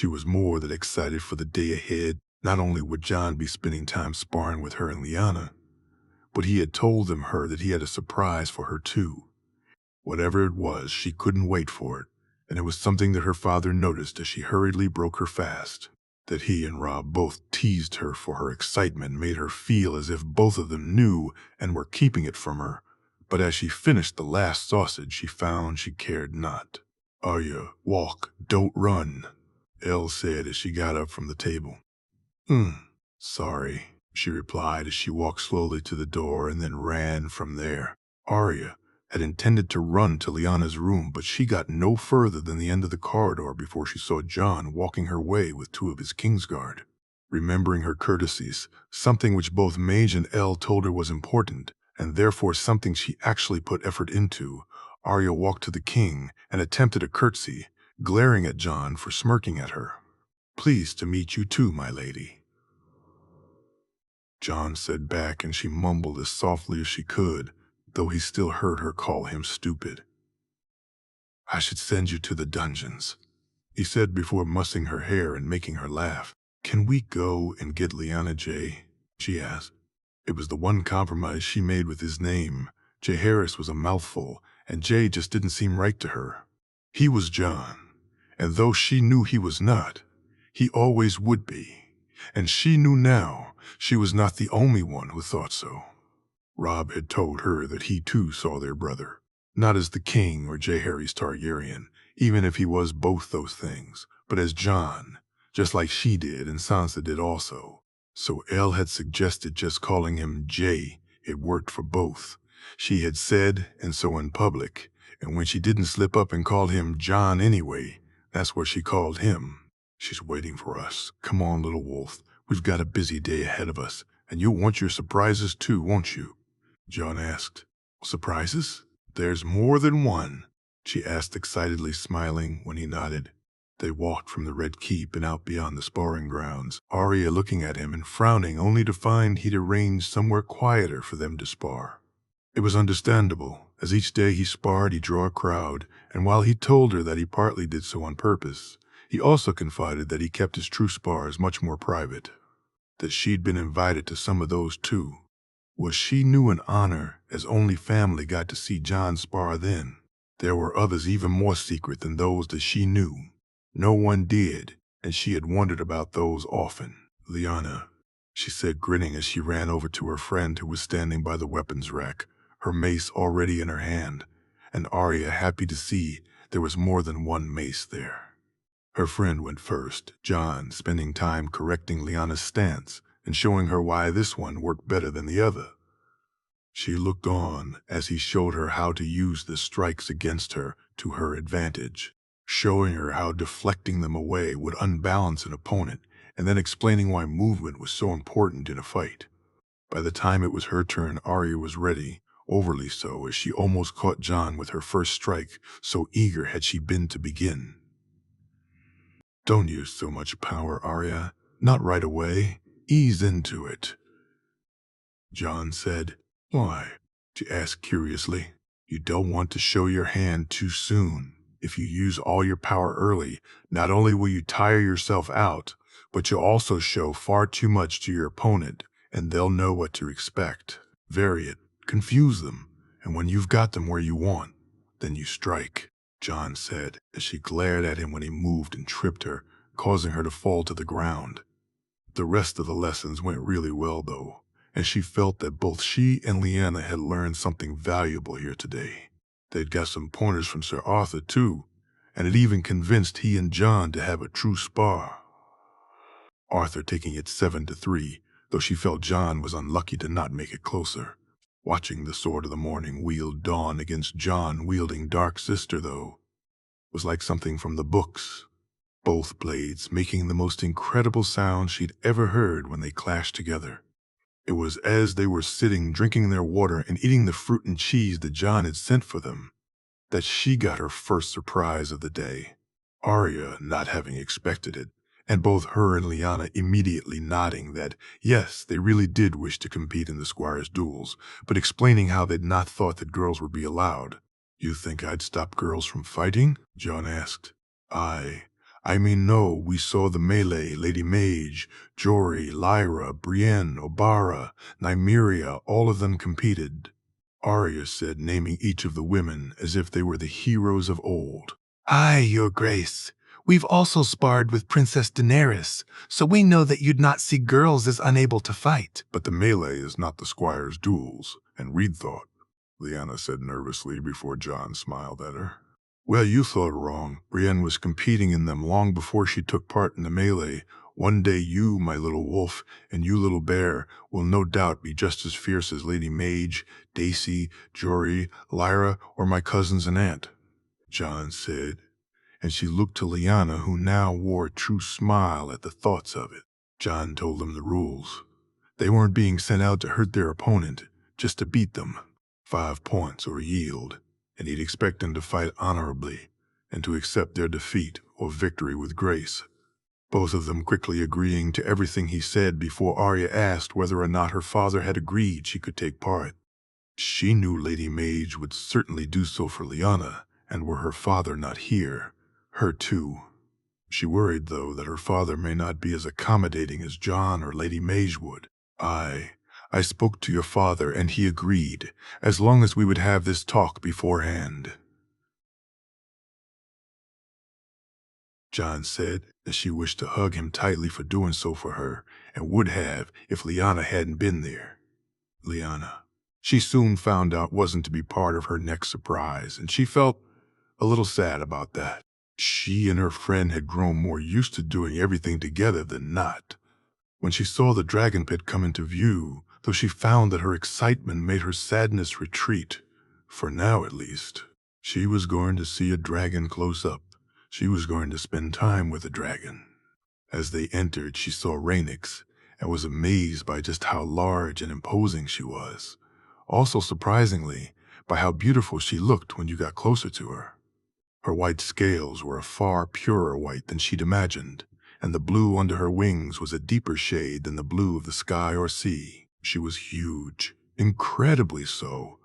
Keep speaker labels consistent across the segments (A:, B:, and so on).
A: She was more than excited for the day ahead. Not only would Jon be spending time sparring with her and Lyanna, but he had told her that he had a surprise for her too. Whatever it was, she couldn't wait for it, and it was something that her father noticed as she hurriedly broke her fast. That he and Robb both teased her for her excitement made her feel as if both of them knew and were keeping it from her, but as she finished the last sausage, she found she cared not. "Arya, walk, don't run," Elle said as she got up from the table. Sorry," she replied as she walked slowly to the door and then ran from there. Arya had intended to run to Lyanna's room, but she got no further than the end of the corridor before she saw Jon walking her way with 2 of his Kingsguard. Remembering her courtesies, something which both Mage and Elle told her was important, and therefore something she actually put effort into, Arya walked to the king and attempted a curtsy, glaring at Jon for smirking at her. "Pleased to meet you too, my lady," Jon said back, and she mumbled as softly as she could, though he still heard her call him stupid. "I should send you to the dungeons," he said before mussing her hair and making her laugh. "Can we go and get Lyanna, Jay?" she asked. It was the one compromise she made with his name. Jaehaerys was a mouthful, and Jay just didn't seem right to her. He was Jon, and though she knew he was not, he always would be. And she knew now she was not the only one who thought so. Robb had told her that he too saw their brother, not as the king or Jaehaerys Targaryen, even if he was both those things, but as Jon, just like she did and Sansa did also. So Elle had suggested just calling him Jay. It worked for both. She had said, and so in public, and when she didn't slip up and call him Jon anyway, that's what she called him. "She's waiting for us. Come on, little wolf. We've got a busy day ahead of us, and you'll want your surprises too, won't you?" Jon asked. "Surprises? There's more than one," she asked excitedly, smiling when he nodded. They walked from the Red Keep and out beyond the sparring grounds, Arya looking at him and frowning only to find he'd arranged somewhere quieter for them to spar. It was understandable. As each day he sparred, he'd draw a crowd, and while he told her that he partly did so on purpose, he also confided that he kept his true spars much more private. That she'd been invited to some of those too. Was she new an honor, as only family got to see Jon spar then? There were others even more secret than those that she knew. No one did, and she had wondered about those often. "Lyanna," she said, grinning as she ran over to her friend who was standing by the weapons rack, her mace already in her hand, and Arya happy to see there was more than one mace there. Her friend went first, Jon spending time correcting Lyanna's stance and showing her why this one worked better than the other. She looked on as he showed her how to use the strikes against her to her advantage, showing her how deflecting them away would unbalance an opponent, and then explaining why movement was so important in a fight. By the time it was her turn, Arya was ready, overly so, as she almost caught Jon with her first strike, so eager had she been to begin. "Don't use so much power, Arya. Not right away. Ease into it," Jon said. "Why?" she asked curiously. "You don't want to show your hand too soon. If you use all your power early, not only will you tire yourself out, but you'll also show far too much to your opponent, and they'll know what to expect. Vary it, confuse them, and when you've got them where you want, then you strike," Jon said, as she glared at him when he moved and tripped her, causing her to fall to the ground. The rest of the lessons went really well, though, and she felt that both she and Lyanna had learned something valuable here today. They'd got some pointers from Sir Arthur, too, and it even convinced he and Jon to have a true spar. Arthur taking it 7-3, though she felt Jon was unlucky to not make it closer. Watching the Sword of the Morning wield Dawn against Jon wielding Dark Sister, though, was like something from the books. Both blades making the most incredible sound she'd ever heard when they clashed together. It was as they were sitting drinking their water and eating the fruit and cheese that Jon had sent for them that she got her first surprise of the day, Arya not having expected it, and both her and Lyanna immediately nodding that, yes, they really did wish to compete in the squires' duels, but explaining how they'd not thought that girls would be allowed. "You think I'd stop girls from fighting?" Jon asked. I mean, no, we saw the melee, Lady Mage, Jory, Lyra, Brienne, Obara, Nymeria, all of them competed. Arya said, naming each of the women as if they were the heroes of old.
B: Aye, your grace. We've also sparred with Princess Daenerys, so we know that you'd not see girls as unable to fight.
A: But the melee is not the squire's duels, and Reed thought, Lyanna said nervously before Jon smiled at her. Well, you thought wrong. Brienne was competing in them long before she took part in the melee. One day you, my little wolf, and you, little bear, will no doubt be just as fierce as Lady Mage, Daisy, Jory, Lyra, or my cousins and aunt, Jon said, and she looked to Lyanna, who now wore a true smile at the thoughts of it. Jon told them the rules. They weren't being sent out to hurt their opponent, just to beat them. 5 points or yield, and he'd expect them to fight honorably and to accept their defeat or victory with grace. Both of them quickly agreeing to everything he said before Arya asked whether or not her father had agreed she could take part. She knew Lady Mage would certainly do so for Lyanna, and were her father not here, her too. She worried, though, that her father may not be as accommodating as Jon or Lady Mage would. I spoke to your father, and he agreed, as long as we would have this talk beforehand, Jon said, as she wished to hug him tightly for doing so for her, and would have if Lyanna hadn't been there. Lyanna, she soon found out, wasn't to be part of her next surprise, and she felt a little sad about that. She and her friend had grown more used to doing everything together than not. When she saw the dragon pit come into view, though she found that her excitement made her sadness retreat, for now at least. She was going to see a dragon close up. She was going to spend time with a dragon. As they entered, she saw Rhaenys, and was amazed by just how large and imposing she was. Also, surprisingly, by how beautiful she looked when you got closer to her. Her white scales were a far purer white than she'd imagined, and the blue under her wings was a deeper shade than the blue of the sky or sea. She was huge, incredibly so,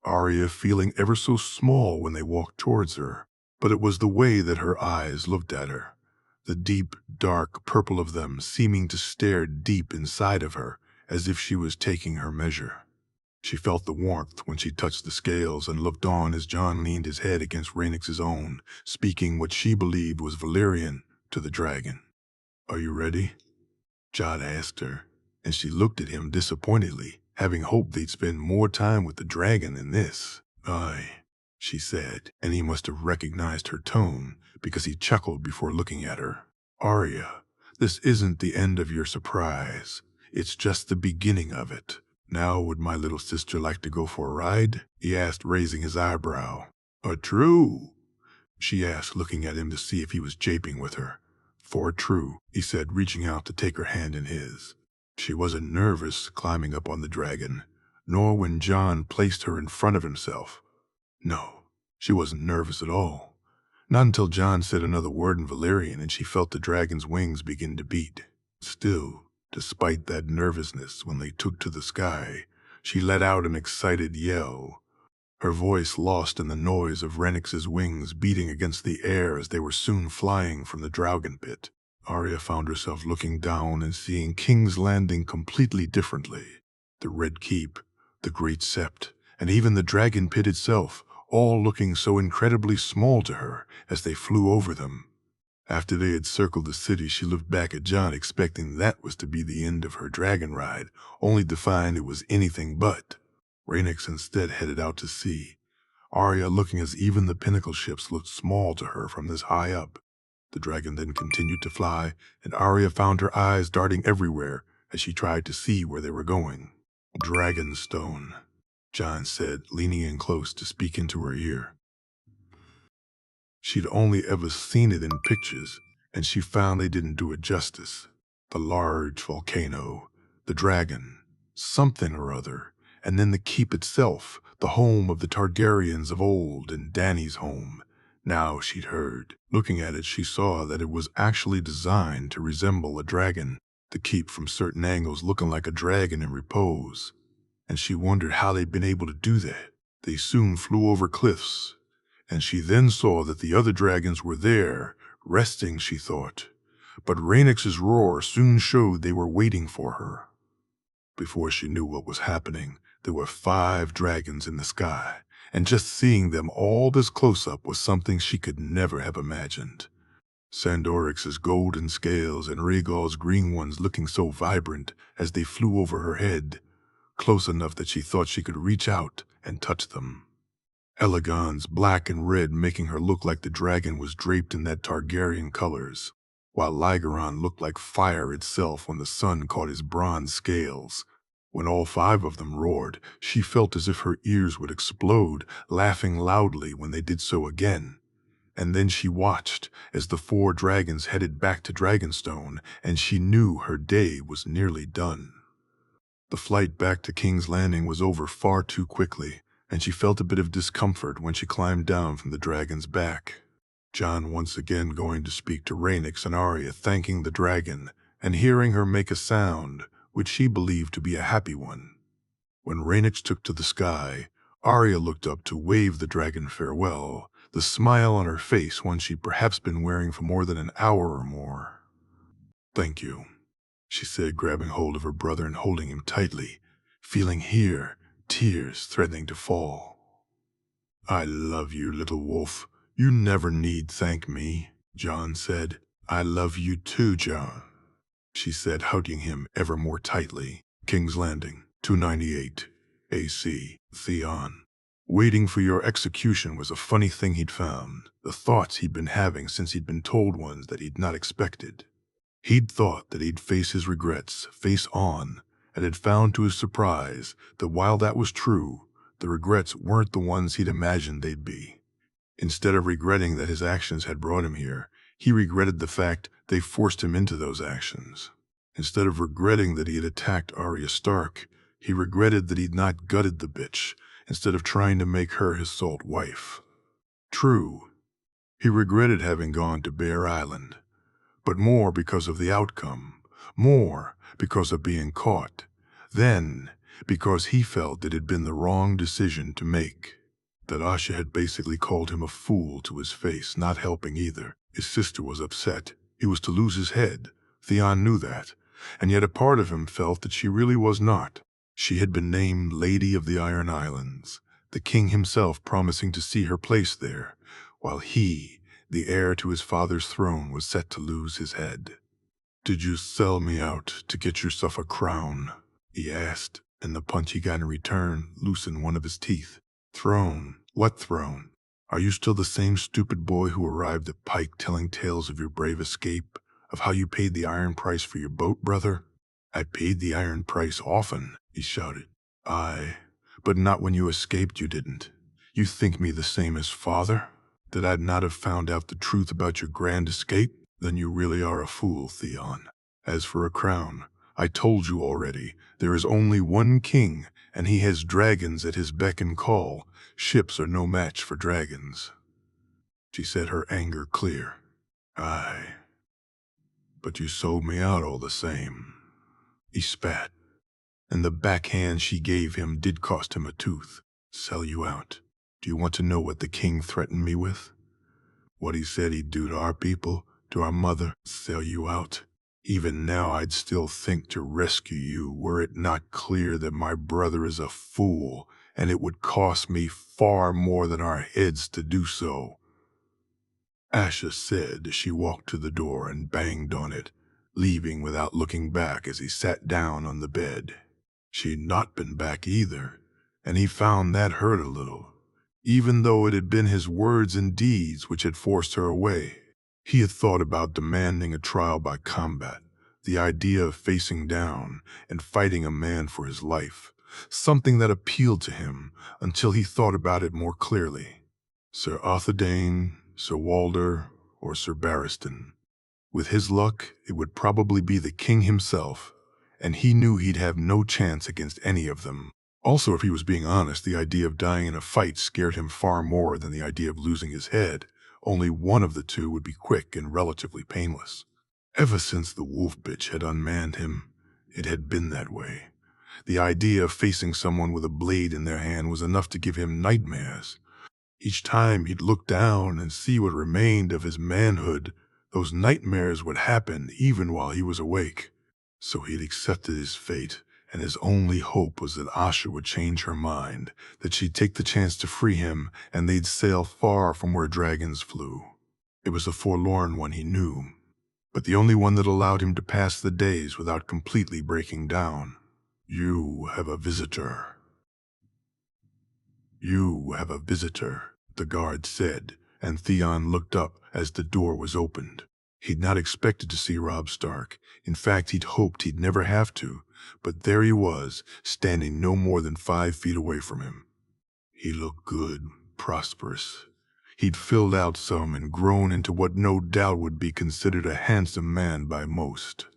A: Arya feeling ever so small when they walked towards her. But it was the way that her eyes looked at her, the deep, dark purple of them seeming to stare deep inside of her, as if she was taking her measure. She felt the warmth when she touched the scales and looked on as Jon leaned his head against Rhaenys' own, speaking what she believed was Valyrian to the dragon. Are you ready? Jon asked her, and she looked at him disappointedly, having hoped they'd spend more time with the dragon than this. Aye, she said, and he must have recognized her tone because he chuckled before looking at her. Arya, this isn't the end of your surprise. It's just the beginning of it. Now would my little sister like to go for a ride? He asked, raising his eyebrow. True? She asked, looking at him to see if he was japing with her. For true, he said, reaching out to take her hand in his. She wasn't nervous climbing up on the dragon, nor when Jon placed her in front of himself. No, she wasn't nervous at all. Not until Jon said another word in Valyrian and she felt the dragon's wings begin to beat. Still, despite that nervousness, when they took to the sky, she let out an excited yell, her voice lost in the noise of Rhaenys' wings beating against the air as they were soon flying from the dragon pit. Arya found herself looking down and seeing King's Landing completely differently. The Red Keep, the Great Sept, and even the dragon pit itself, all looking so incredibly small to her as they flew over them. After they had circled the city, she looked back at Jon, expecting that was to be the end of her dragon ride, only to find it was anything but. Rhaenys instead headed out to sea, Arya looking as even the pinnacle ships looked small to her from this high up. The dragon then continued to fly, and Arya found her eyes darting everywhere as she tried to see where they were going. Dragonstone, Jon said, leaning in close to speak into her ear. She'd only ever seen it in pictures, and she found they didn't do it justice. The large volcano, the dragon, something or other, and then the keep itself, the home of the Targaryens of old and Dany's home. Now she'd heard. Looking at it, she saw that it was actually designed to resemble a dragon, the keep from certain angles looking like a dragon in repose. And she wondered how they'd been able to do that. They soon flew over cliffs, and she then saw that the other dragons were there, resting, she thought. But Rhaenix's roar soon showed they were waiting for her. Before she knew what was happening, there were 5 dragons in the sky, and just seeing them all this close-up was something she could never have imagined. Sandorix's golden scales and Rhaegal's green ones looking so vibrant as they flew over her head, close enough that she thought she could reach out and touch them. Elegon's black and red making her look like the dragon was draped in that Targaryen colors, while Lygeron looked like fire itself when the sun caught his bronze scales. When all 5 of them roared, she felt as if her ears would explode, laughing loudly when they did so again. And then she watched as the 4 dragons headed back to Dragonstone, and she knew her day was nearly done. The flight back to King's Landing was over far too quickly, and she felt a bit of discomfort when she climbed down from the dragon's back. Jon once again going to speak to Rhaenix and Arya, thanking the dragon, and hearing her make a sound, which she believed to be a happy one. When Rhaenix took to the sky, Arya looked up to wave the dragon farewell, the smile on her face one she'd perhaps been wearing for more than an hour or more. "Thank you," she said, grabbing hold of her brother and holding him tightly, feeling here tears threatening to fall. "I love you, little wolf. You never need thank me," Jon said. "I love you too, Jon," she said, hugging him ever more tightly. King's Landing, 298 AC, Theon. Waiting for your execution was a funny thing he'd found, the thoughts he'd been having since he'd been told ones that he'd not expected. He'd thought that he'd face his regrets face on, and had found to his surprise that while that was true, the regrets weren't the ones he'd imagined they'd be. Instead of regretting that his actions had brought him here, he regretted the fact they forced him into those actions. Instead of regretting that he had attacked Arya Stark, he regretted that he'd not gutted the bitch, instead of trying to make her his salt wife. True, he regretted having gone to Bear Island, but more because of the outcome, more because of being caught, then because he felt it had been the wrong decision to make. That Asha had basically called him a fool to his face, not helping either. His sister was upset. He was to lose his head. Theon knew that, and yet a part of him felt that she really was not. She had been named Lady of the Iron Islands, the king himself promising to see her place there, while he, the heir to his father's throne, was set to lose his head. "Did you sell me out to get yourself a crown?" he asked, and the punch he got in return loosened one of his teeth. "Throne? What throne? Are you still the same stupid boy who arrived at Pike telling tales of your brave escape, of how you paid the iron price for your boat, brother?" "I paid the iron price often," he shouted. "Aye, but not when you escaped, you didn't. You think me the same as father? That I'd not have found out the truth about your grand escape? Then you really are a fool, Theon. As for a crown, I told you already, there is only one king, and he has dragons at his beck and call. Ships are no match for dragons." She said, her anger clear. "Aye, but you sold me out all the same." He spat, and the backhand she gave him did cost him a tooth. "Sell you out? Do you want to know what the king threatened me with? What he said he'd do to our people, to our mother? Sell you out? Even now I'd still think to rescue you were it not clear that my brother is a fool, and it would cost me far more than our heads to do so." Asha said as she walked to the door and banged on it, leaving without looking back as he sat down on the bed. She'd not been back either, and he found that hurt a little, even though it had been his words and deeds which had forced her away. He had thought about demanding a trial by combat, the idea of facing down and fighting a man for his life, something that appealed to him until he thought about it more clearly. Sir Arthedain, Sir Walder, or Sir Barristan. With his luck, it would probably be the king himself, and he knew he'd have no chance against any of them. Also, if he was being honest, the idea of dying in a fight scared him far more than the idea of losing his head. Only one of the two would be quick and relatively painless. Ever since the wolf bitch had unmanned him, it had been that way. The idea of facing someone with a blade in their hand was enough to give him nightmares. Each time he'd look down and see what remained of his manhood, Those nightmares would happen even while he was awake. So he'd accepted his fate, and his only hope was that Asha would change her mind, that she'd take the chance to free him, and they'd sail far from where dragons flew. It was a forlorn one, he knew, but the only one that allowed him to pass the days without completely breaking down. "You have a visitor." "You have a visitor," the guard said, and Theon looked up as the door was opened. He'd not expected to see Robb Stark. In fact, he'd hoped he'd never have to, but there he was, standing no more than 5 feet away from him. He looked good, prosperous. He'd filled out some and grown into what no doubt would be considered a handsome man by most.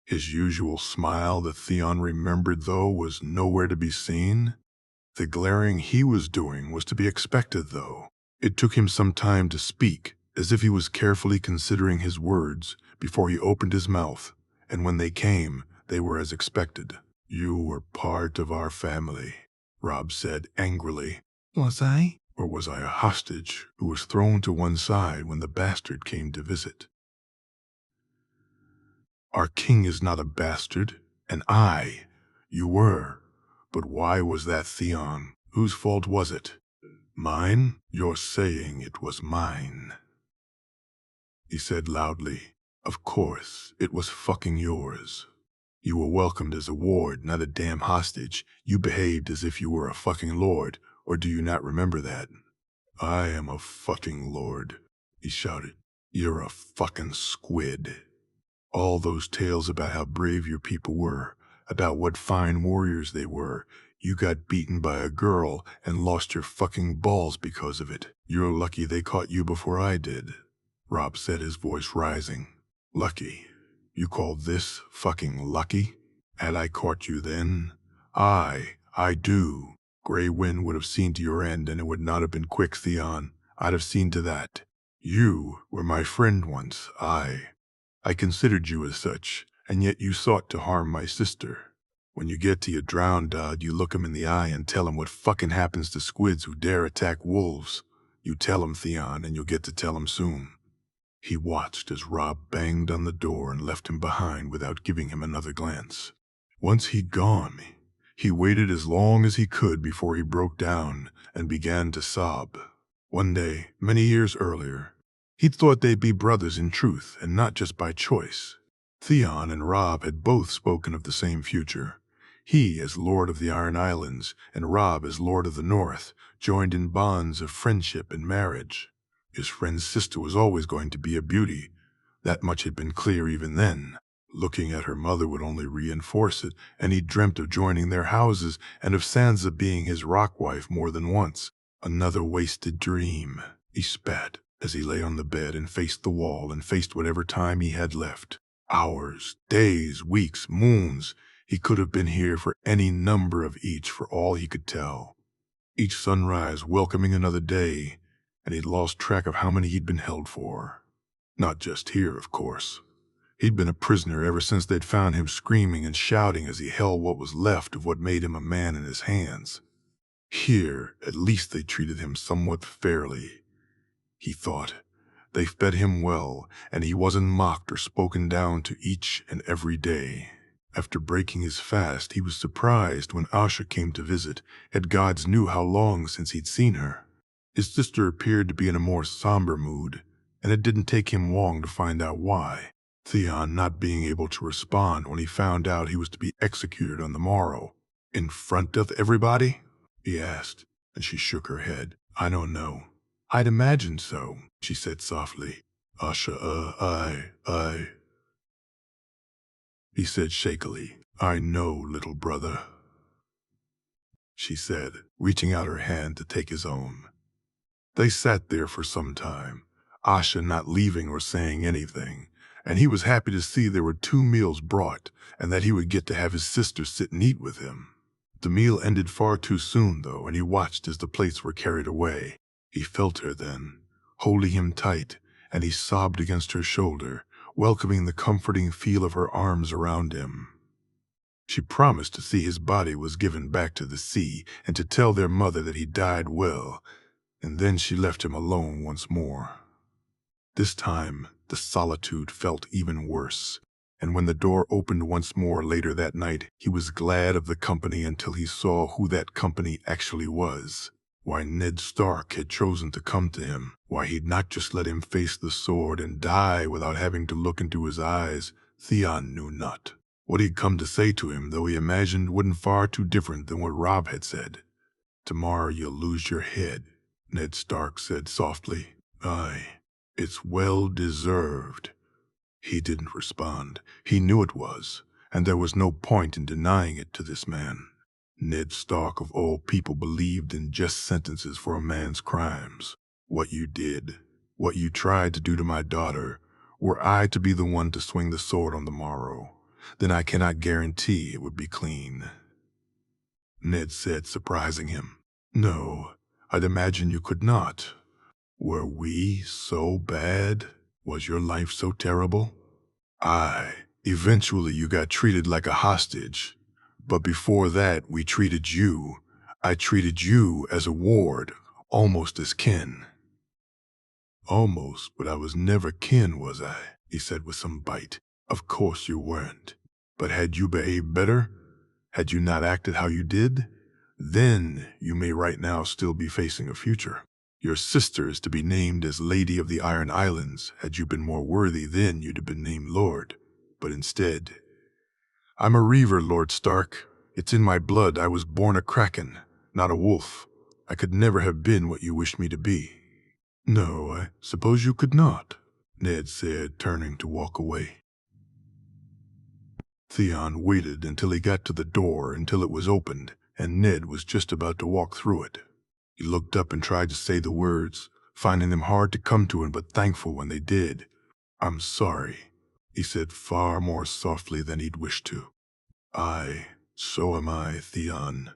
A: His usual smile that Theon remembered, though, was nowhere to be seen. The glaring he was doing was to be expected, though. It took him some time to speak, as if he was carefully considering his words before he opened his mouth, and when they came, they were as expected. "You were part of our family," Robb said angrily.
B: Was I?
A: "Or was I a hostage who was thrown to one side when the bastard came to visit?" "Our king is not a bastard, and you were. But why was that, Theon? Whose fault was it?" "Mine? You're saying it was mine," he said loudly. "Of course, it was fucking yours. You were welcomed as a ward, not a damn hostage. You behaved as if you were a fucking lord, or do you not remember that?" "I am a fucking lord," he shouted. "You're a fucking squid. All those tales about how brave your people were, about what fine warriors they were, you got beaten by a girl and lost your fucking balls because of it. You're lucky they caught you before I did," Robb said, his voice rising. "Lucky? You call this fucking lucky? Had I caught you then? I do. Grey Wind would have seen to your end, and it would not have been quick, Theon. I'd have seen to that. You were my friend once, I considered you as such, and yet you sought to harm my sister. When you get to your drowned dad, you look him in the eye and tell him what fucking happens to squids who dare attack wolves. You tell him, Theon, and you'll get to tell him soon." He watched as Robb banged on the door and left him behind without giving him another glance. Once he'd gone, he waited as long as he could before he broke down and began to sob. One day, many years earlier, he'd thought they'd be brothers in truth and not just by choice. Theon and Robb had both spoken of the same future. He as Lord of the Iron Islands and Robb as Lord of the North, joined in bonds of friendship and marriage. His friend's sister was always going to be a beauty. That much had been clear even then. Looking at her mother would only reinforce it, and he dreamt of joining their houses and of Sansa being his rock wife more than once. Another wasted dream, he spat, as he lay on the bed and faced the wall and faced whatever time he had left. Hours, days, weeks, moons. He could have been here for any number of each for all he could tell. Each sunrise welcoming another day, and he'd lost track of how many he'd been held for. Not just here, of course. He'd been a prisoner ever since they'd found him screaming and shouting as he held what was left of what made him a man in his hands. Here, at least they treated him somewhat fairly, he thought. They fed him well, and he wasn't mocked or spoken down to each and every day. After breaking his fast, he was surprised when Asha came to visit, and gods knew how long since he'd seen her. His sister appeared to be in a more somber mood, and it didn't take him long to find out why. Theon not being able to respond when he found out he was to be executed on the morrow. "In front of everybody?" he asked, and she shook her head. "I don't know. I'd imagine so," she said softly. "Asha, he said shakily. "I know, little brother," she said, reaching out her hand to take his own. They sat there for some time, Asha not leaving or saying anything, and he was happy to see there were 2 meals brought and that he would get to have his sister sit and eat with him. The meal ended far too soon, though, and he watched as the plates were carried away. He felt her then, holding him tight, and he sobbed against her shoulder, welcoming the comforting feel of her arms around him. She promised to see his body was given back to the sea and to tell their mother that he died well, and then she left him alone once more. This time, The solitude felt even worse, and when the door opened once more later that night, he was glad of the company until he saw who that company actually was. Why Ned Stark had chosen to come to him, why he'd not just let him face the sword and die without having to look into his eyes, Theon knew not. What he'd come to say to him, though he imagined, wasn't far too different than what Robb had said. "Tomorrow you'll lose your head," Ned Stark said softly. "Aye, it's well deserved." He didn't respond. He knew it was, and there was no point in denying it to this man. Ned Stark of all people believed in just sentences for a man's crimes. What you did, what you tried to do to my daughter, were I to be the one to swing the sword on the morrow, then I cannot guarantee it would be clean. Ned said, surprising him. "No, I'd imagine you could not. Were we so bad? Was your life so terrible?" "Aye, eventually you got treated like a hostage. But before that, we treated you. I treated you as a ward, almost as kin." "Almost, but I was never kin, was I?" he said with some bite. "Of course you weren't. But had you behaved better? Had you not acted how you did? Then you may right now still be facing a future. Your sister is to be named as Lady of the Iron Islands. Had you been more worthy, then you'd have been named Lord. But instead, I'm a Reaver, Lord Stark. It's in my blood. I was born a Kraken, not a wolf. I could never have been what you wish me to be." "No, I suppose you could not," Ned said, turning to walk away. Theon waited until he got to the door until it was opened, and Ned was just about to walk through it. He looked up and tried to say the words, finding them hard to come to him but thankful when they did. "I'm sorry," he said far more softly than he'd wished to. "Aye, so am I, Theon,"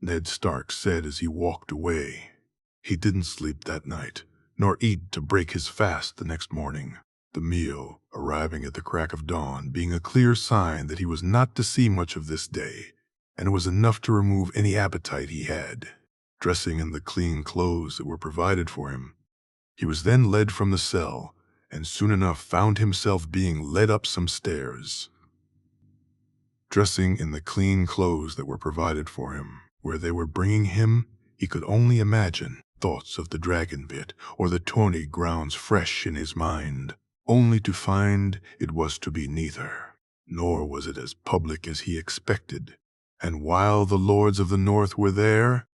A: Ned Stark said as he walked away. He didn't sleep that night, nor eat to break his fast the next morning, the meal arriving at the crack of dawn being a clear sign that he was not to see much of this day, and it was enough to remove any appetite he had. Dressing in the clean clothes that were provided for him, he was then led from the cell, and soon enough found himself being led up some stairs. Dressing in the clean clothes that were provided for him, where they were bringing him, he could only imagine thoughts of the dragon pit or the tourney grounds fresh in his mind, only to find it was to be neither, nor was it as public as he expected. And while the lords of the North were there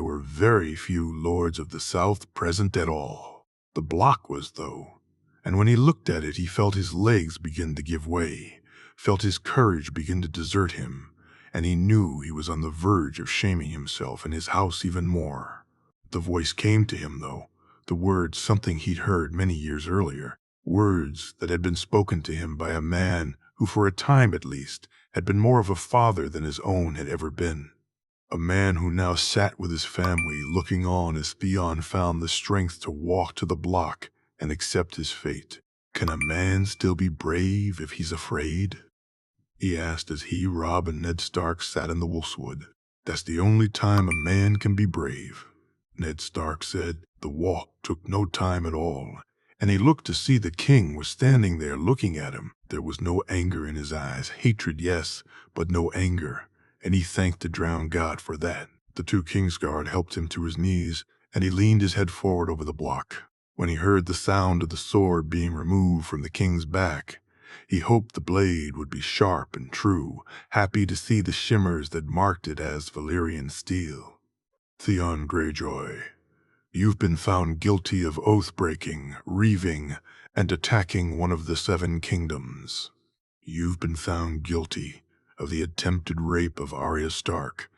A: were very few lords of the South present at all. The block was, though, and when he looked at it he felt his legs begin to give way, felt his courage begin to desert him, and he knew he was on the verge of shaming himself and his house even more. The voice came to him, though, the words something he'd heard many years earlier, words that had been spoken to him by a man who, for a time at least, had been more of a father than his own had ever been. A man who now sat with his family looking on as Theon found the strength to walk to the block and accept his fate. "Can a man still be brave if he's afraid?" he asked as he, Robb, and Ned Stark sat in the wolfswood. "That's the only time a man can be brave," Ned Stark said. The walk took no time at all, and he looked to see the king was standing there looking at him. There was no anger in his eyes, hatred, yes, but no anger, and he thanked the drowned god for that. The two Kingsguard helped him to his knees, and he leaned his head forward over the block. When he heard the sound of the sword being removed from the king's back, he hoped the blade would be sharp and true, happy to see the shimmers that marked it as Valyrian steel. "Theon Greyjoy, you've been found guilty of oath-breaking, reaving, and attacking one of the 7 kingdoms. You've been found guilty of the attempted rape of Arya Stark,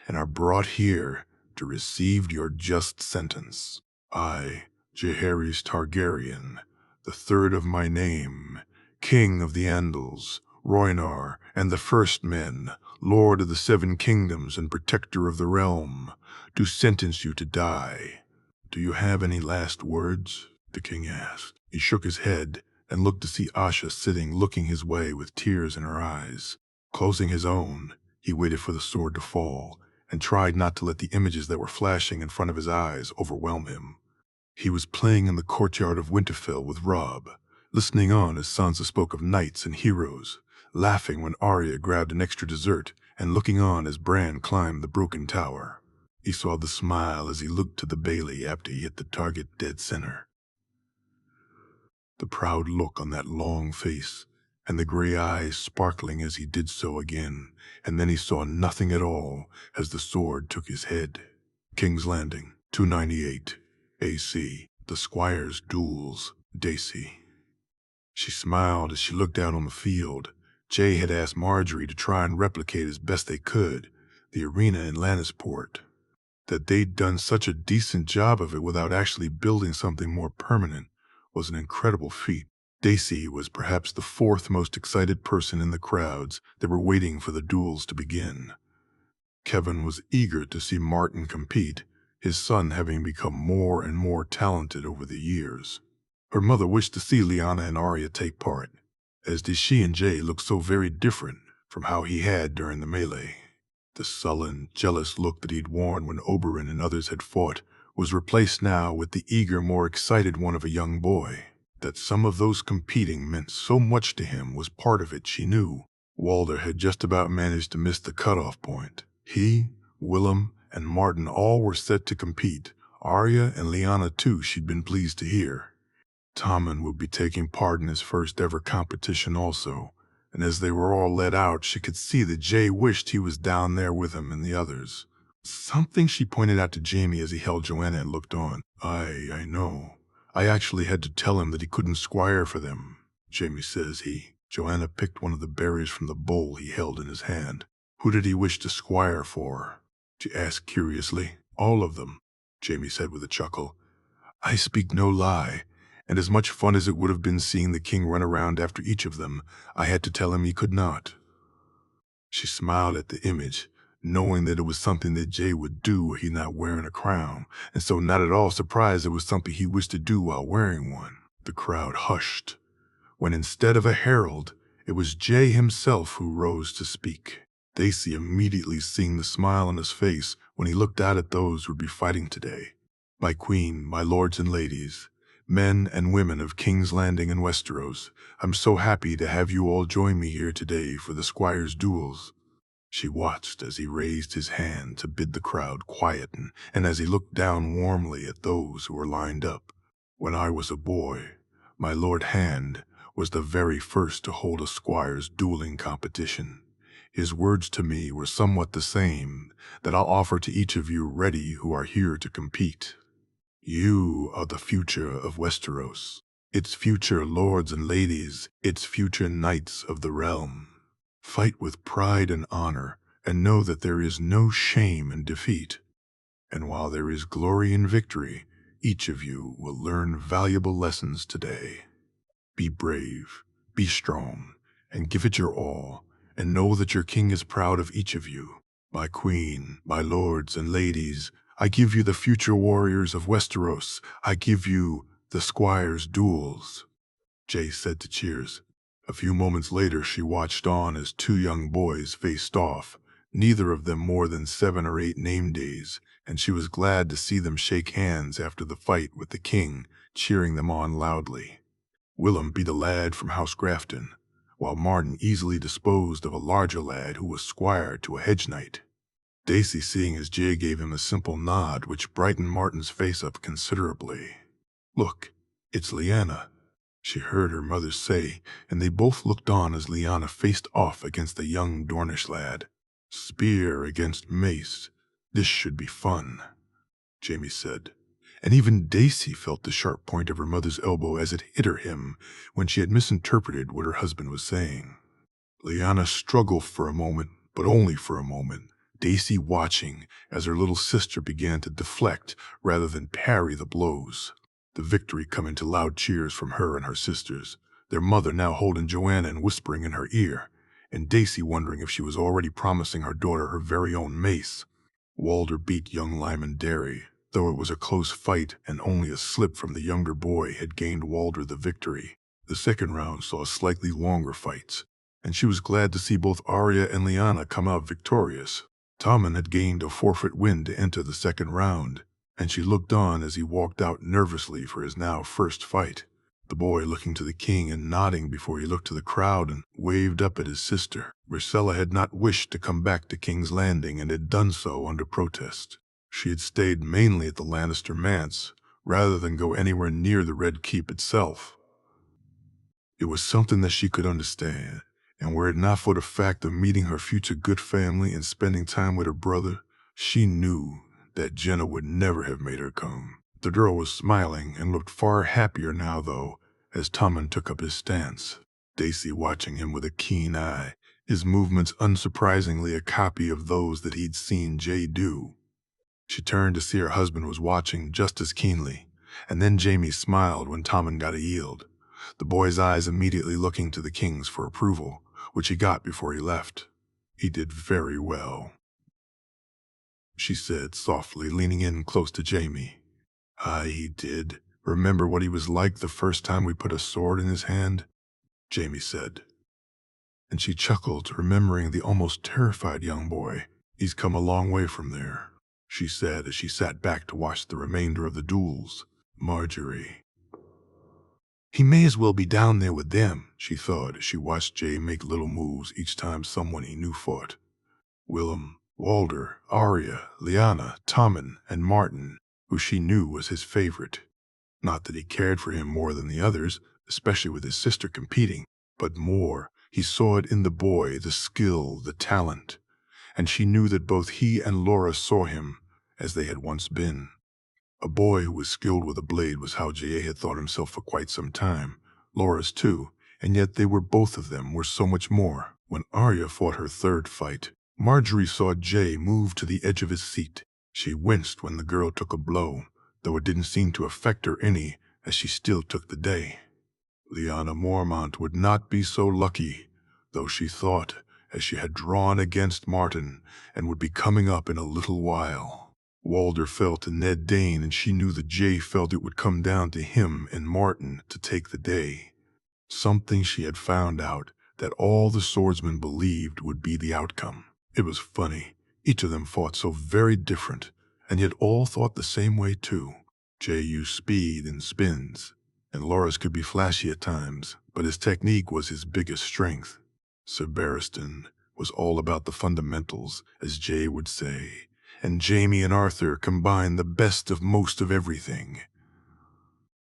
A: and are brought here to receive your just sentence. I, Jaehaerys Targaryen, the 3rd of my name, King of the Andals, Rhoynar, and the First Men, Lord of the 7 kingdoms and Protector of the realm, do sentence you to die. Do you have any last words?" the king asked. He shook his head and looked to see Asha sitting looking his way with tears in her eyes. Closing his own, he waited for the sword to fall and tried not to let the images that were flashing in front of his eyes overwhelm him. He was playing in the courtyard of Winterfell with Robb, listening on as Sansa spoke of knights and heroes, laughing when Arya grabbed an extra dessert, and looking on as Bran climbed the broken tower. He saw the smile as he looked to the Bailey after he hit the target dead center. The proud look on that long face, and the gray eyes sparkling as he did so again, and then he saw nothing at all as the sword took his head. King's Landing, 298, AC, The Squire's Duels, Daisy. She smiled as she looked out on the field. Jay had asked Marjorie to try and replicate as best they could the arena in Lannisport. That they'd done such a decent job of it without actually building something more permanent was an incredible feat. Daisy was perhaps the fourth most excited person in the crowds that were waiting for the duels to begin. Kevin was eager to see Martin compete, his son having become more and more talented over the years. Her mother wished to see Lyanna and Arya take part, as did she, and Jay looked so very different from how he had during the melee. The sullen, jealous look that he'd worn when Oberyn and others had fought was replaced now with the eager, more excited one of a young boy. That some of those competing meant so much to him was part of it, she knew. Walder had just about managed to miss the cutoff point. He, Willem, and Martin all were set to compete. Arya and Lyanna too, she'd been pleased to hear. Tommen would be taking part in his first ever competition also, and as they were all let out, she could see that Jay wished he was down there with him and the others. Something she pointed out to Jaime as he held Joanna and looked on. I know. I actually had to tell him that he couldn't squire for them, Jaime says he. Joanna picked one of the berries from the bowl he held in his hand. Who did he wish to squire for? She asked curiously. All of them, Jaime said with a chuckle. I speak no lie, and as much fun as it would have been seeing the king run around after each of them, I had to tell him he could not. She smiled at the image, knowing that it was something that Jay would do were he not wearing a crown, and so not at all surprised it was something he wished to do while wearing one. The crowd hushed, when instead of a herald, it was Jay himself who rose to speak. Daisy immediately seeing the smile on his face when he looked out at those who would be fighting today. My queen, my lords and ladies, men and women of King's Landing and Westeros, I'm so happy to have you all join me here today for the Squire's duels. She watched as he raised his hand to bid the crowd quieten, and as he looked down warmly at those who were lined up. When I was a boy, my Lord Hand was the very first to hold a squire's dueling competition. His words to me were somewhat the same that I'll offer to each of you ready who are here to compete. You are the future of Westeros, its future lords and ladies, its future knights of the realm. Fight with pride and honor, and know that there is no shame in defeat. And while there is glory in victory, each of you will learn valuable lessons today. Be brave, be strong, and give it your all, and know that your king is proud of each of you. My queen, my lords and ladies, I give you the future warriors of Westeros. I give you the Squire's duels. Jay said to cheers. A few moments later, she watched on as two young boys faced off, neither of them more than 7 or 8 name days, and she was glad to see them shake hands after the fight with the king, cheering them on loudly. Willem beat a lad from House Grafton, while Martin easily disposed of a larger lad who was squire to a hedge knight. Daisy, seeing as Jay gave him a simple nod which brightened Martin's face up considerably. Look, it's Lyanna, she heard her mother say, and they both looked on as Lyanna faced off against the young Dornish lad. Spear against mace. This should be fun, Jaime said. And even Daisy felt the sharp point of her mother's elbow as it hit him when she had misinterpreted what her husband was saying. Lyanna struggled for a moment, but only for a moment, Daisy watching as her little sister began to deflect rather than parry the blows. The victory coming to loud cheers from her and her sisters, their mother now holding Joanna and whispering in her ear, and Daisy wondering if she was already promising her daughter her very own mace. Walder beat young Lyman Derry, though it was a close fight and only a slip from the younger boy had gained Walder the victory. The second round saw slightly longer fights, and she was glad to see both Arya and Lyanna come out victorious. Tommen had gained a forfeit win to enter the second round, and she looked on as he walked out nervously for his now first fight. the boy looking to the king and nodding before he looked to the crowd and waved up at his sister. Ricella had not wished to come back to King's Landing and had done so under protest. She had stayed mainly at the Lannister manse, rather than go anywhere near the Red Keep itself. It was something that she could understand, and were it not for the fact of meeting her future good family and spending time with her brother, she knew that Jenna would never have made her come. The girl was smiling and looked far happier now, though, as Tommen took up his stance, Daisy watching him with a keen eye, his movements unsurprisingly a copy of those that he'd seen Jay do. She turned to see her husband was watching just as keenly, and then Jaime smiled when Tommen got a yield, the boy's eyes immediately looking to the king's for approval, which he got before he left. He did very well, she said softly, leaning in close to Jaime. Aye, he did. Remember what he was like the first time we put a sword in his hand? Jaime said. And she chuckled, remembering the almost terrified young boy. He's come a long way from there, she said as she sat back to watch the remainder of the duels. Marjorie. He may as well be down there with them, she thought as she watched Jay make little moves each time someone he knew fought. Willem, Walder, Arya, Lyanna, Tommen, and Martin, who she knew was his favorite. Not that he cared for him more than the others, especially with his sister competing, but more, he saw it in the boy, the skill, the talent, and she knew that both he and Laura saw him as they had once been. A boy who was skilled with a blade was how J.A. had thought himself for quite some time. Laura's too, and yet they were both of them were so much more. When Arya fought her third fight, Marjorie saw Jay move to the edge of his seat. She winced when the girl took a blow, though it didn't seem to affect her any, as she still took the day. Lyanna Mormont would not be so lucky, though she thought, as she had drawn against Martin and would be coming up in a little while. Walder fell to Ned Dane, and she knew that Jay felt it would come down to him and Martin to take the day. Something she had found out that all the swordsmen believed would be the outcome. It was funny. Each of them fought so very different, and yet all thought the same way too. Jay used speed and spins, and Laura's could be flashy at times, but his technique was his biggest strength. Sir Barristan was all about the fundamentals, as Jay would say, and Jaime and Arthur combined the best of most of everything.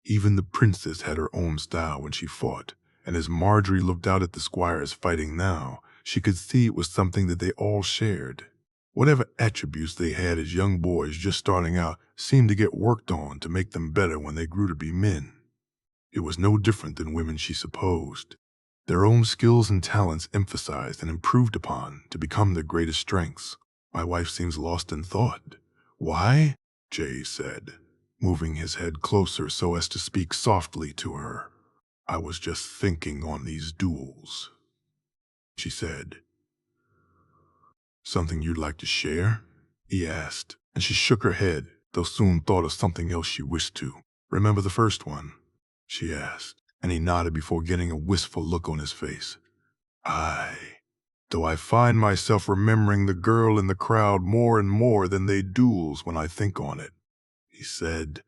A: Even the princess had her own style when she fought, and as Marjorie looked out at the squires fighting now, she could see it was something that they all shared. Whatever attributes they had as young boys just starting out seemed to get worked on to make them better when they grew to be men. It was no different than women, she supposed. Their own skills and talents emphasized and improved upon to become their greatest strengths. My wife seems lost in thought. Why? Jay said, moving his head closer so as to speak softly to her. I was just thinking on these duels, she said. Something you'd like to share? He asked, and she shook her head, though soon thought of something else she wished to. Remember the first one? She asked, and he nodded before getting a wistful look on his face. Aye. Though I find myself remembering the girl in the crowd more and more than they duels when I think on it, he said,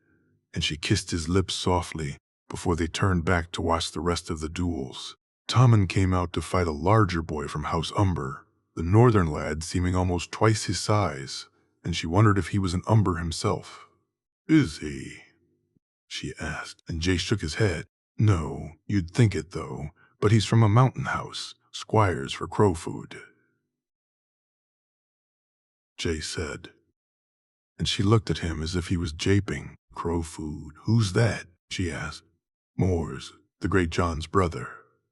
A: and she kissed his lips softly before they turned back to watch the rest of the duels. Tommen came out to fight a larger boy from House Umber, the northern lad seeming almost twice his size, and she wondered if he was an Umber himself. Is he? She asked, and Jay shook his head. No, you'd think it though, but he's from a mountain house, squires for crow food, Jay said. And she looked at him as if he was japing. Crow food, who's that? She asked. Mors, the great John's brother,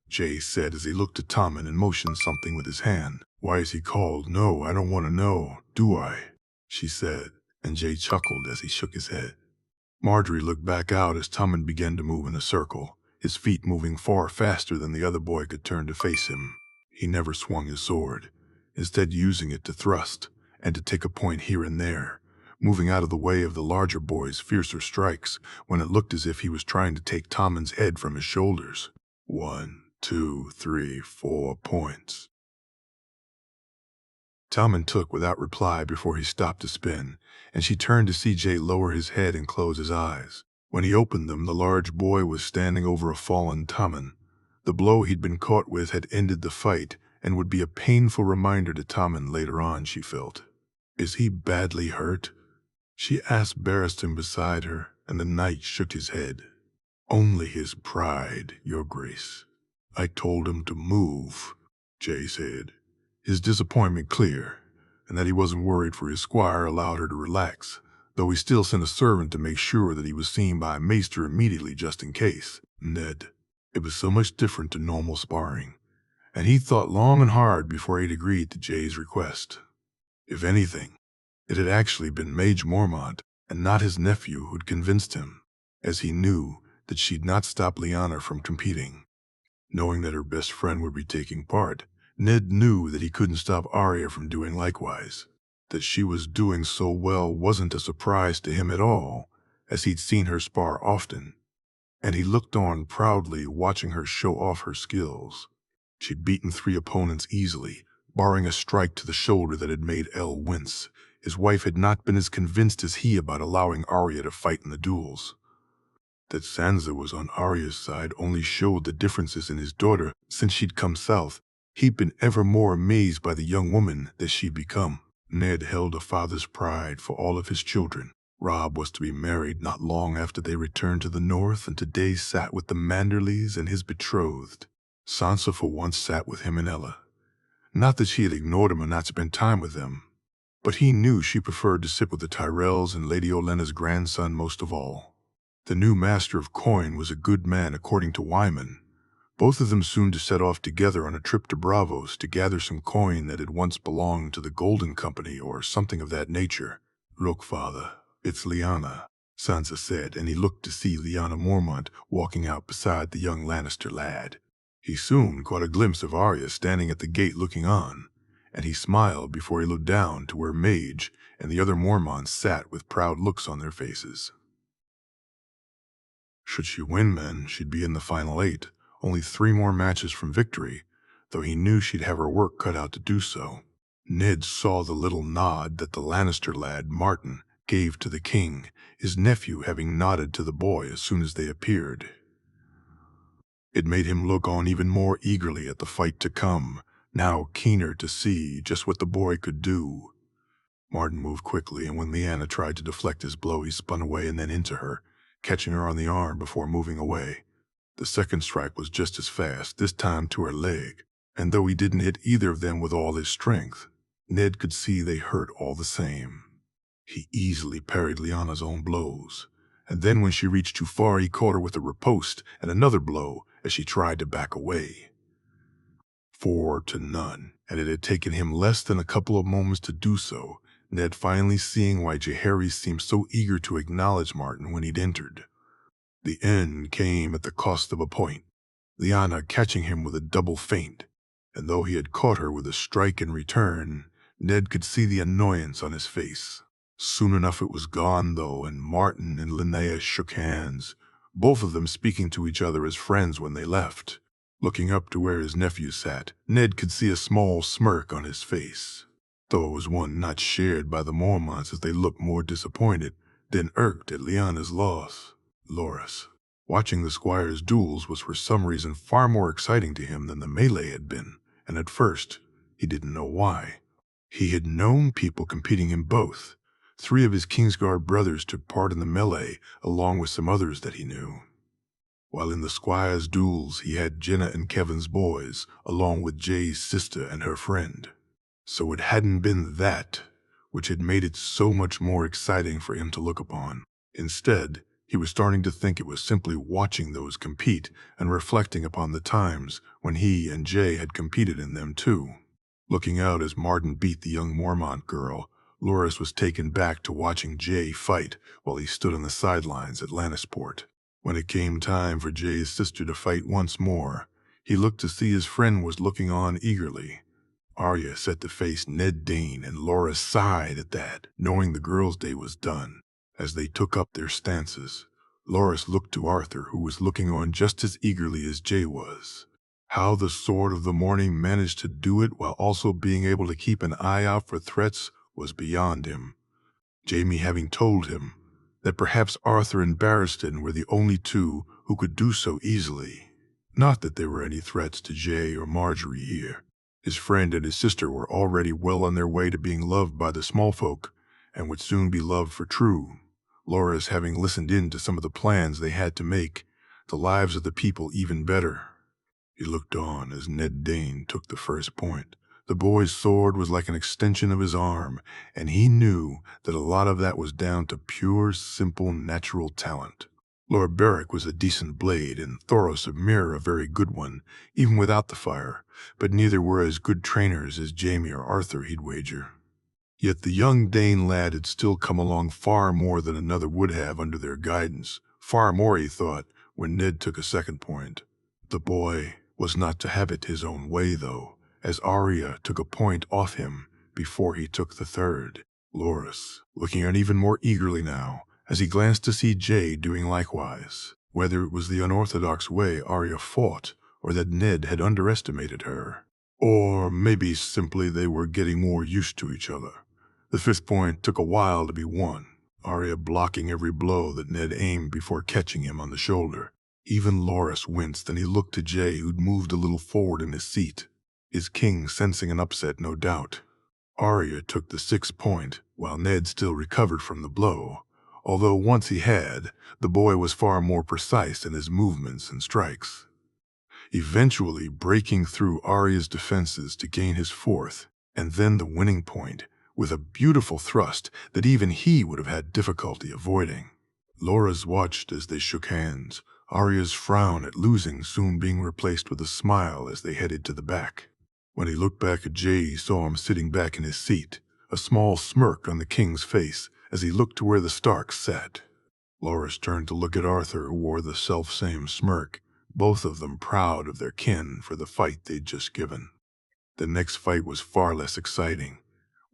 A: Jay said as he looked at Tommen and motioned something with his hand. Why is he called? No, I don't want to know, do I? She said, and Jay chuckled as he shook his head. Marjorie looked back out as Tommen began to move in a circle, his feet moving far faster than the other boy could turn to face him. He never swung his sword, instead using it to thrust and to take a point here and there, moving out of the way of the larger boy's fiercer strikes when it looked as if he was trying to take Tommen's head from his shoulders. 1, 2, 3, 4 points. Tommen took without reply before he stopped to spin, and she turned to see Jay lower his head and close his eyes. When he opened them, the large boy was standing over a fallen Tommen. The blow he'd been caught with had ended the fight and would be a painful reminder to Tommen later on, she felt. "Is he badly hurt?" she asked Barristan beside her, and the knight shook his head. "Only his pride, your grace. I told him to move," Jay said, his disappointment clear, and that he wasn't worried for his squire allowed her to relax, though he still sent a servant to make sure that he was seen by a maester immediately just in case. Ned. It was so much different to normal sparring, and he thought long and hard before he'd agreed to Jay's request. If anything, it had actually been Mage Mormont and not his nephew who'd convinced him, as he knew that she'd not stop Lyanna from competing. Knowing that her best friend would be taking part, Ned knew that he couldn't stop Arya from doing likewise. That she was doing so well wasn't a surprise to him at all, as he'd seen her spar often, and he looked on proudly watching her show off her skills. She'd beaten 3 opponents easily, barring a strike to the shoulder that had made El wince. His wife had not been as convinced as he about allowing Arya to fight in the duels. That Sansa was on Arya's side only showed the differences in his daughter since she'd come south. He'd been ever more amazed by the young woman that she'd become. Ned held a father's pride for all of his children. Robb was to be married not long after they returned to the north, and today sat with the Manderleys and his betrothed. Sansa for once sat with him and Ella. Not that she had ignored him or not spent time with them, but he knew she preferred to sit with the Tyrells and Lady Olenna's grandson most of all. The new master of coin was a good man according to Wyman. Both of them soon to set off together on a trip to Bravos to gather some coin that had once belonged to the Golden Company or something of that nature. "Look, father, it's Lyanna," Sansa said, and he looked to see Lyanna Mormont walking out beside the young Lannister lad. He soon caught a glimpse of Arya standing at the gate looking on, and he smiled before he looked down to where Mage and the other Mormonts sat with proud looks on their faces. Should she win, then, she'd be in the final 8, only 3 more matches from victory, though he knew she'd have her work cut out to do so. Ned saw the little nod that the Lannister lad, Martin, gave to the king, his nephew having nodded to the boy as soon as they appeared. It made him look on even more eagerly at the fight to come, now keener to see just what the boy could do. Martin moved quickly, and when Lyanna tried to deflect his blow, he spun away and then into her, catching her on the arm before moving away. The second strike was just as fast, this time to her leg, and though he didn't hit either of them with all his strength, Ned could see they hurt all the same. He easily parried Lyanna's own blows, and then when she reached too far, he caught her with a riposte and another blow as she tried to back away. 4-0, and it had taken him less than a couple of moments to do so, Ned finally seeing why Jaehaerys seemed so eager to acknowledge Martin when he'd entered. The end came at the cost of a point, Lyanna catching him with a double feint, and though he had caught her with a strike in return, Ned could see the annoyance on his face. Soon enough it was gone, though, and Martin and Linnea shook hands, both of them speaking to each other as friends when they left. Looking up to where his nephew sat, Ned could see a small smirk on his face, though it was one not shared by the Mormonts as they looked more disappointed than irked at Lyanna's loss. Loras, watching the squire's duels, was for some reason far more exciting to him than the melee had been, and at first he didn't know why. He had known people competing in both. 3 of his Kingsguard brothers took part in the melee, along with some others that he knew. While in the squire's duels, he had Jenna and Kevin's boys, along with Jay's sister and her friend. So it hadn't been that which had made it so much more exciting for him to look upon. Instead, he was starting to think it was simply watching those compete and reflecting upon the times when he and Jay had competed in them too. Looking out as Martin beat the young Mormont girl, Loras was taken back to watching Jay fight while he stood on the sidelines at Lannisport. When it came time for Jay's sister to fight once more, he looked to see his friend was looking on eagerly. Arya set to face Ned Dane, and Loras sighed at that, knowing the girls' day was done. As they took up their stances, Loras looked to Arthur, who was looking on just as eagerly as Jay was. How the Sword of the Morning managed to do it while also being able to keep an eye out for threats was beyond him, Jaime having told him that perhaps Arthur and Barristan were the only two who could do so easily. Not that there were any threats to Jay or Marjorie here. His friend and his sister were already well on their way to being loved by the small folk, and would soon be loved for true. Loras having listened in to some of the plans they had to make the lives of the people even better. He looked on as Ned Dane took the first point. The boy's sword was like an extension of his arm, and he knew that a lot of that was down to pure, simple, natural talent. Lord Beric was a decent blade, and Thoros of Myr a very good one, even without the fire, but neither were as good trainers as Jaime or Arthur, he'd wager. Yet the young Dane lad had still come along far more than another would have under their guidance, far more, he thought, when Ned took a second point. The boy was not to have it his own way, though, as Arya took a point off him before he took the third. Loras, looking on even more eagerly now, as he glanced to see Jay doing likewise, whether it was the unorthodox way Arya fought, or that Ned had underestimated her. Or maybe simply they were getting more used to each other. The fifth point took a while to be won, Arya blocking every blow that Ned aimed before catching him on the shoulder. Even Loras winced, and he looked to Jay, who'd moved a little forward in his seat, his king sensing an upset, no doubt. Arya took the sixth point, while Ned still recovered from the blow, although once he had, the boy was far more precise in his movements and strikes, eventually breaking through Arya's defenses to gain his fourth, and then the winning point, with a beautiful thrust that even he would have had difficulty avoiding. Loras watched as they shook hands, Arya's frown at losing soon being replaced with a smile as they headed to the back. When he looked back at Jay, he saw him sitting back in his seat, a small smirk on the king's face as he looked to where the Starks sat. Loras turned to look at Arthur, who wore the self-same smirk, both of them proud of their kin for the fight they'd just given. The next fight was far less exciting,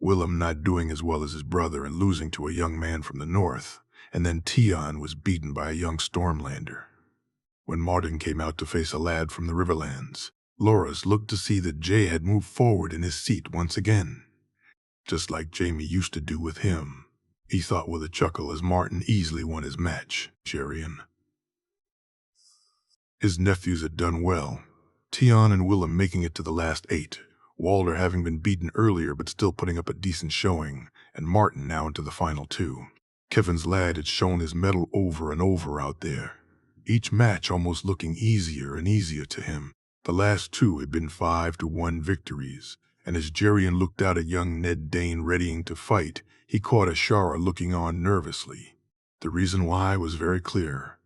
A: Willem not doing as well as his brother and losing to a young man from the north, and then Tion was beaten by a young Stormlander. When Martin came out to face a lad from the Riverlands, Loras looked to see that Jay had moved forward in his seat once again, just like Jaime used to do with him. He thought with a chuckle as Martin easily won his match, Jerian. His nephews had done well, Tion and Willem making it to the last 8, Walder having been beaten earlier but still putting up a decent showing, and Martin now into the final 2. Kevin's lad had shown his mettle over and over out there, each match almost looking easier and easier to him. The last 2 had been 5-1 victories, and as Jerian looked out at young Ned Dane readying to fight, he caught Ashara looking on nervously. The reason why was very clear.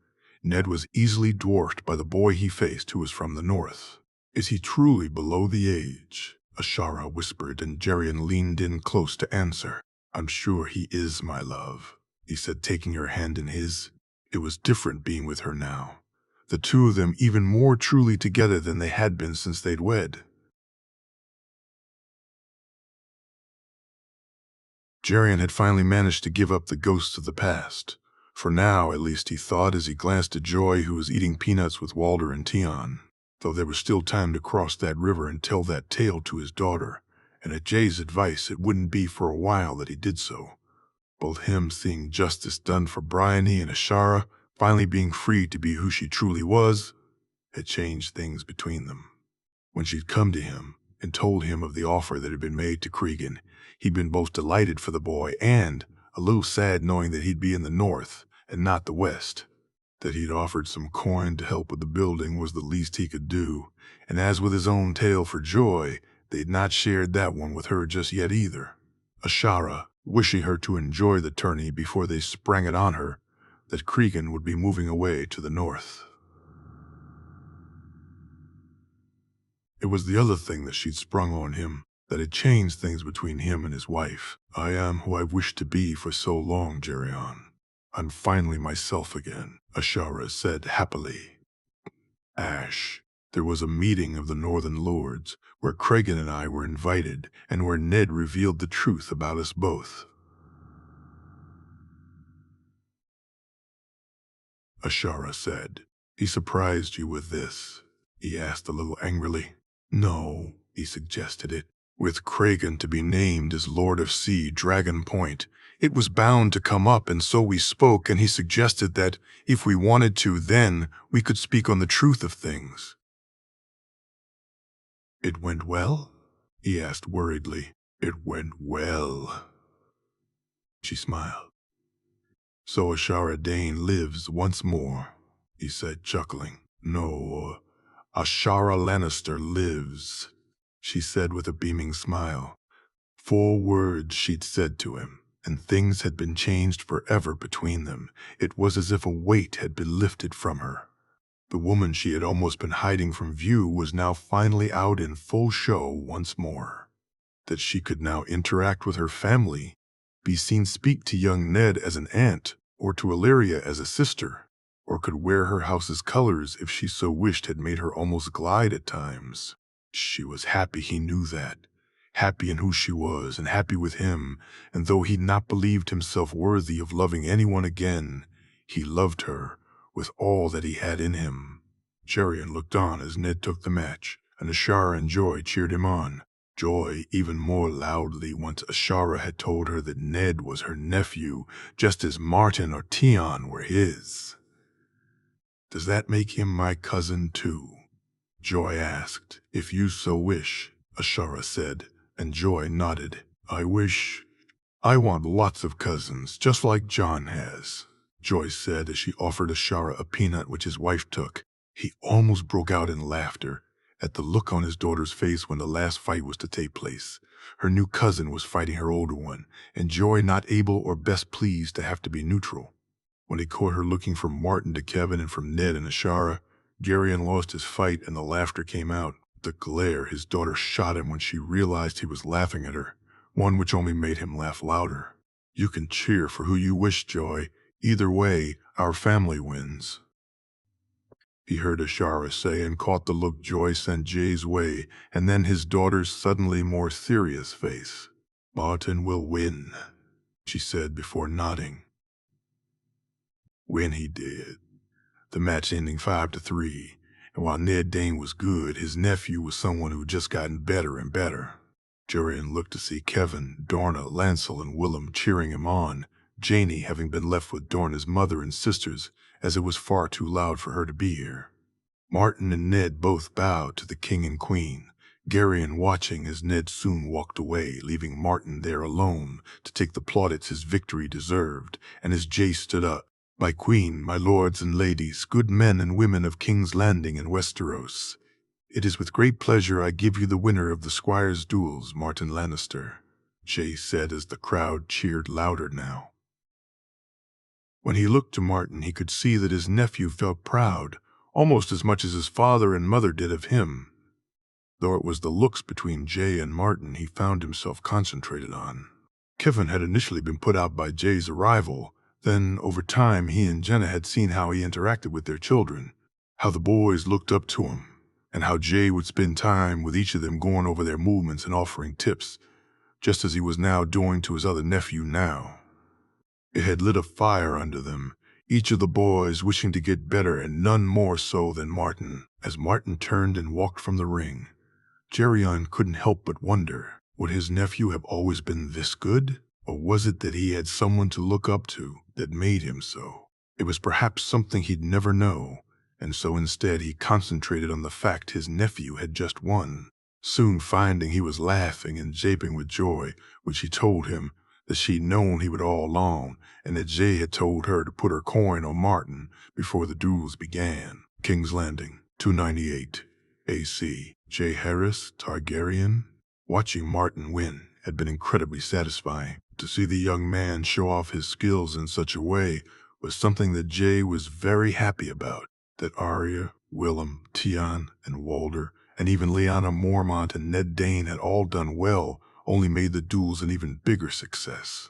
A: Ned was easily dwarfed by the boy he faced, who was from the north. Is he truly below the age? Ashara whispered, and Jerian leaned in close to answer. I'm sure he is, my love, he said, taking her hand in his. It was different being with her now, the two of them even more truly together than they had been since they'd wed. Jerian had finally managed to give up the ghosts of the past. For now, at least, he thought as he glanced at Joy, who was eating peanuts with Walder and Tion, though there was still time to cross that river and tell that tale to his daughter, and at Jay's advice it wouldn't be for a while that he did so. Both him seeing justice done for Bryony and Ashara, finally being free to be who she truly was, had changed things between them. When she'd come to him and told him of the offer that had been made to Cregan, he'd been both delighted for the boy and a little sad knowing that he'd be in the north and not the west. That he'd offered some coin to help with the building was the least he could do, and as with his own tale for Joy, they'd not shared that one with her just yet either. Ashara, wishing her to enjoy the tourney before they sprang it on her, that Cregan would be moving away to the north. It was the other thing that she'd sprung on him that had changed things between him and his wife. I am who I've wished to be for so long, Jerian. I'm finally myself again, Ashara said happily. Ash, there was a meeting of the Northern Lords where Cregan and I were invited and where Ned revealed the truth about us both. Ashara said. He surprised you with this? He asked a little angrily. No, he suggested it. With Kragan to be named as Lord of Sea Dragon Point, it was bound to come up, and so we spoke, and he suggested that if we wanted to, then we could speak on the truth of things. It went well? He asked worriedly. It went well. She smiled. So Ashara Dane lives once more, he said, chuckling. No, Ashara Lannister lives, she said with a beaming smile. 4 words she'd said to him, and things had been changed forever between them. It was as if a weight had been lifted from her. The woman she had almost been hiding from view was now finally out in full show once more. That she could now interact with her family, be seen speak to young Ned as an aunt, or to Illyria as a sister, or could wear her house's colors if she so wished, had made her almost glide at times. She was happy, he knew that. Happy in who she was, and happy with him, and though he'd not believed himself worthy of loving anyone again, he loved her with all that he had in him. Jerian looked on as Ned took the match, and Ashara and Joy cheered him on. Joy even more loudly once Ashara had told her that Ned was her nephew, just as Martin or Tion were his. Does that make him my cousin too? Joy asked. If you so wish, Ashara said, and Joy nodded. I want lots of cousins, just like John has, Joy said as she offered Ashara a peanut which his wife took. He almost broke out in laughter at the look on his daughter's face when the last fight was to take place. Her new cousin was fighting her older one, and Joy not able or best pleased to have to be neutral. When he caught her looking from Martin to Kevin and from Ned and Ashara, Jerian lost his fight and the laughter came out. The glare his daughter shot him when she realized he was laughing at her, one which only made him laugh louder. You can cheer for who you wish, Joy. Either way, our family wins, he heard Ashara say, and caught the look Joy sent Jay's way, and then his daughter's suddenly more serious face. Martin will win, she said before nodding. Win he did, the match ending 5-3, and while Ned Dane was good, his nephew was someone who'd just gotten better and better. Jerian looked to see Kevin, Dorna, Lancel, and Willem cheering him on, Janey having been left with Dorna's mother and sisters, as it was far too loud for her to be here. Martin and Ned both bowed to the king and queen, Garion watching as Ned soon walked away, leaving Martin there alone to take the plaudits his victory deserved, and as Jay stood up. My queen, my lords and ladies, good men and women of King's Landing and Westeros, it is with great pleasure I give you the winner of the Squire's duels, Martin Lannister, Jay said as the crowd cheered louder now. When he looked to Martin, he could see that his nephew felt proud, almost as much as his father and mother did of him, though it was the looks between Jay and Martin he found himself concentrated on. Kevin had initially been put out by Jay's arrival. Then, over time, he and Jenna had seen how he interacted with their children, how the boys looked up to him, and how Jay would spend time with each of them going over their movements and offering tips, just as he was now doing to his other nephew now. It had lit a fire under them, each of the boys wishing to get better, and none more so than Martin. As Martin turned and walked from the ring, Jerion couldn't help but wonder, would his nephew have always been this good? Or was it that he had someone to look up to that made him so? It was perhaps something he'd never know, and so instead he concentrated on the fact his nephew had just won, soon finding he was laughing and japing with Joy, which he told him that she'd known he would all along, and that Jay had told her to put her coin on Martin before the duels began. King's Landing, 298, AC. Jay Harris, Targaryen. Watching Martin win had been incredibly satisfying. To see the young man show off his skills in such a way was something that Jay was very happy about. That Arya, Willem, Tion, and Walder, and even Lyanna Mormont and Ned Dane had all done well only made the duels an even bigger success.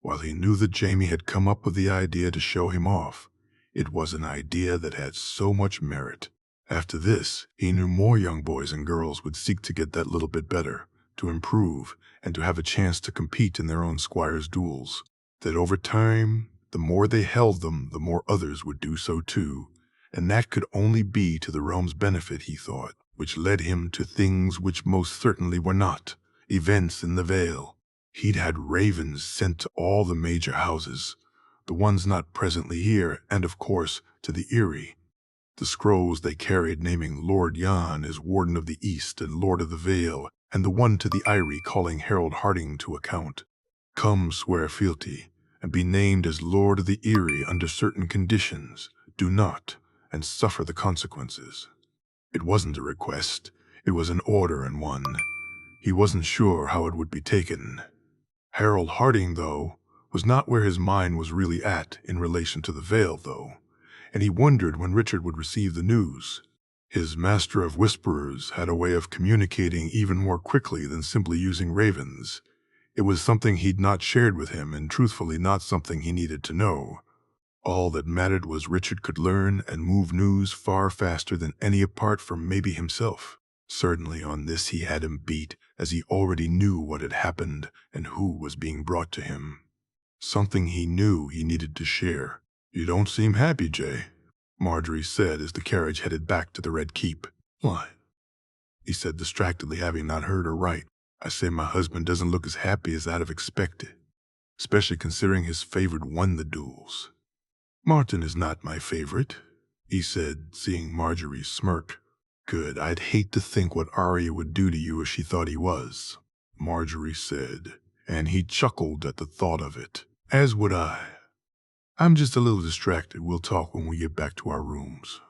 A: While he knew that Jaime had come up with the idea to show him off, it was an idea that had so much merit. After this, he knew more young boys and girls would seek to get that little bit better, to improve, and to have a chance to compete in their own squire's duels. That over time, the more they held them, the more others would do so too, and that could only be to the realm's benefit, he thought. which led him to things which most certainly were not events in the Vale. He'd had ravens sent to all the major houses, the ones not presently here, and of course to the Eyrie. The scrolls they carried naming Lord Jan as Warden of the East and Lord of the Vale, and the one to the Eyrie calling Harold Harding to account. Come swear fealty, and be named as Lord of the Eyrie under certain conditions. Do not, and suffer the consequences. It wasn't a request, it was an order and one. He wasn't sure how it would be taken. Harold Harding, though, was not where his mind was really at in relation to the Vale, though, and he wondered when Richard would receive the news. His master of whisperers had a way of communicating even more quickly than simply using ravens. It was something he'd not shared with him, and truthfully not something he needed to know. All that mattered was Richard could learn and move news far faster than any apart from maybe himself. Certainly on this he had him beat, as he already knew what had happened and who was being brought to him. Something he knew he needed to share. "You don't seem happy, Jay," Marjorie said as the carriage headed back to the Red Keep. "Why?" he said distractedly, having not heard her right. "I say my husband doesn't look as happy as I'd have expected, especially considering his favorite won the duels." "Martin is not my favorite," he said, seeing Marjorie smirk. "Good, I'd hate to think what Arya would do to you if she thought he was," Marjorie said, and he chuckled at the thought of it. "As would I. I'm just a little distracted. We'll talk when we get back to our rooms,"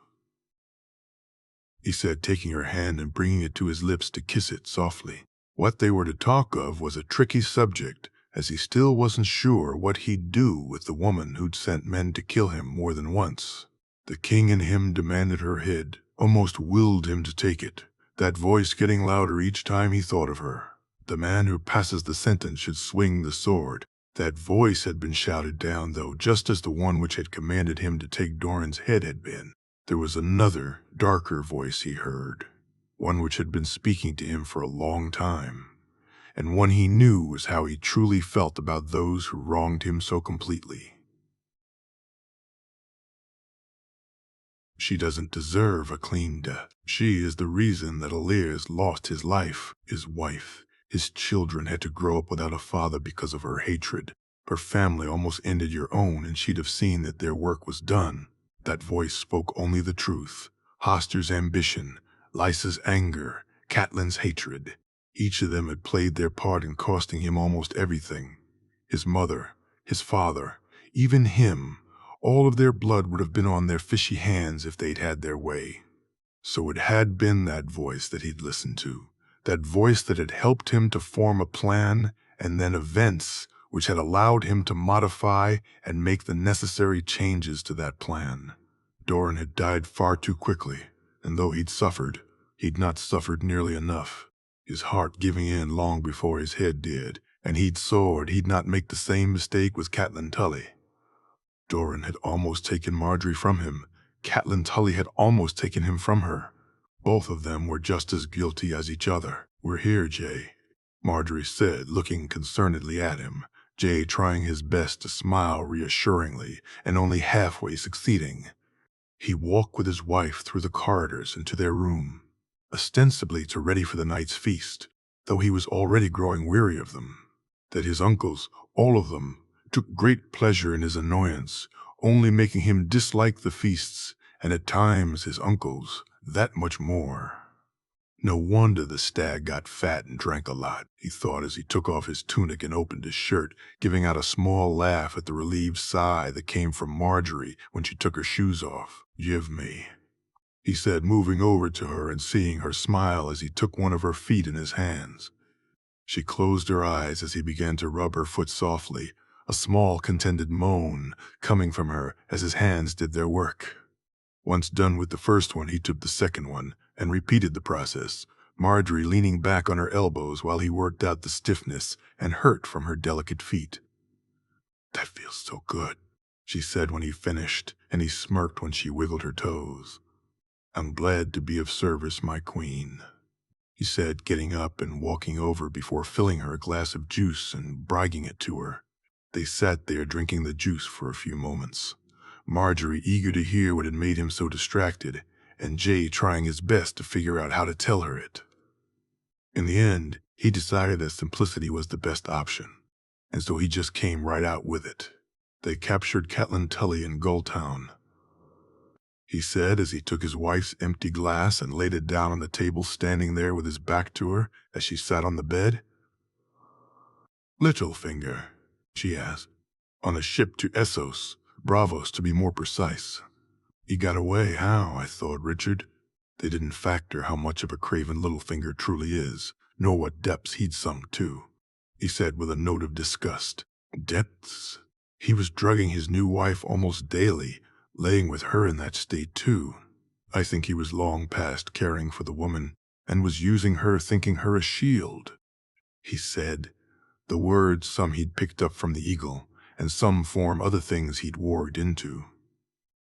A: he said, taking her hand and bringing it to his lips to kiss it softly. What they were to talk of was a tricky subject, as he still wasn't sure what he'd do with the woman who'd sent men to kill him more than once. The king in him demanded her head, almost willed him to take it, that voice getting louder each time he thought of her. The man who passes the sentence should swing the sword. That voice had been shouted down, though, just as the one which had commanded him to take Doran's head had been. There was another, darker voice he heard, one which had been speaking to him for a long time, and one he knew was how he truly felt about those who wronged him so completely. She doesn't deserve a clean death. She is the reason that Alirs lost his life, his wife. His children had to grow up without a father because of her hatred. Her family almost ended your own, and she'd have seen that their work was done. That voice spoke only the truth. Hoster's ambition, Lysa's anger, Catelyn's hatred. Each of them had played their part in costing him almost everything. His mother, his father, even him. All of their blood would have been on their fishy hands if they'd had their way. So it had been that voice that he'd listened to. That voice that had helped him to form a plan, and then events which had allowed him to modify and make the necessary changes to that plan. Doran had died far too quickly, and though he'd not suffered nearly enough. His heart giving in long before his head did, and he'd soared. He'd not make the same mistake with Catelyn Tully. Doran had almost taken Marjorie from him. Catelyn Tully had almost taken him from her. Both of them were just as guilty as each other. "We're here, Jay," Marjorie said, looking concernedly at him. Jay trying his best to smile reassuringly, and only halfway succeeding. He walked with his wife through the corridors into their room, ostensibly to ready for the night's feast, though he was already growing weary of them. That his uncles, all of them, took great pleasure in his annoyance, only making him dislike the feasts, and at times his uncles that much more. No wonder the stag got fat and drank a lot, he thought as he took off his tunic and opened his shirt, giving out a small laugh at the relieved sigh that came from Marjorie when she took her shoes off. "Give me," he said, moving over to her and seeing her smile as he took one of her feet in his hands. She closed her eyes as he began to rub her foot softly, a small contented moan coming from her as his hands did their work. Once done with the first one, he took the second one and repeated the process, Marjorie leaning back on her elbows while he worked out the stiffness and hurt from her delicate feet. "That feels so good," she said when he finished, and he smirked when she wiggled her toes. "I'm glad to be of service, my queen," he said, getting up and walking over before filling her a glass of juice and bragging it to her. They sat there drinking the juice for a few moments. Marjorie eager to hear what had made him so distracted, and Jay trying his best to figure out how to tell her it. In the end, he decided that simplicity was the best option, and so he just came right out with it. They captured Catelyn Tully in Gulltown, he said as he took his wife's empty glass and laid it down on the table, standing there with his back to her as she sat on the bed. Littlefinger, she asked. On a ship to Essos, Bravos to be more precise. He got away, how, I thought, Richard. They didn't factor how much of a craven Littlefinger truly is, nor what depths he'd sunk to, he said with a note of disgust. Depths? He was drugging his new wife almost daily, laying with her in that state too. I think he was long past caring for the woman, and was using her, thinking her a shield. He said, the words some he'd picked up from the Eagle, and some form other things he'd warged into.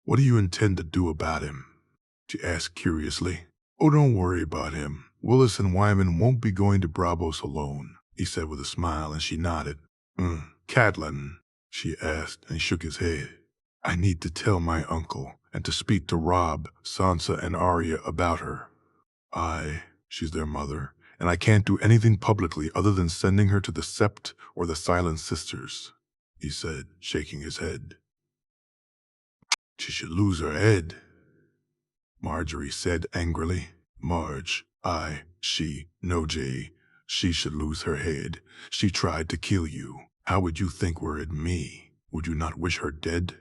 A: What do you intend to do about him? She asked curiously. Oh, don't worry about him. Willis and Wyman won't be going to Bravos alone, he said with a smile, and she nodded. Catelyn, she asked, and he shook his head. I need to tell my uncle, and to speak to Robb, Sansa, and Arya about her. She's their mother, and I can't do anything publicly other than sending her to the Sept or the Silent Sisters, he said, shaking his head. She should lose her head, Marjorie said angrily. Marge, no, Jay. She should lose her head. She tried to kill you. How would you think were it me? Would you not wish her dead?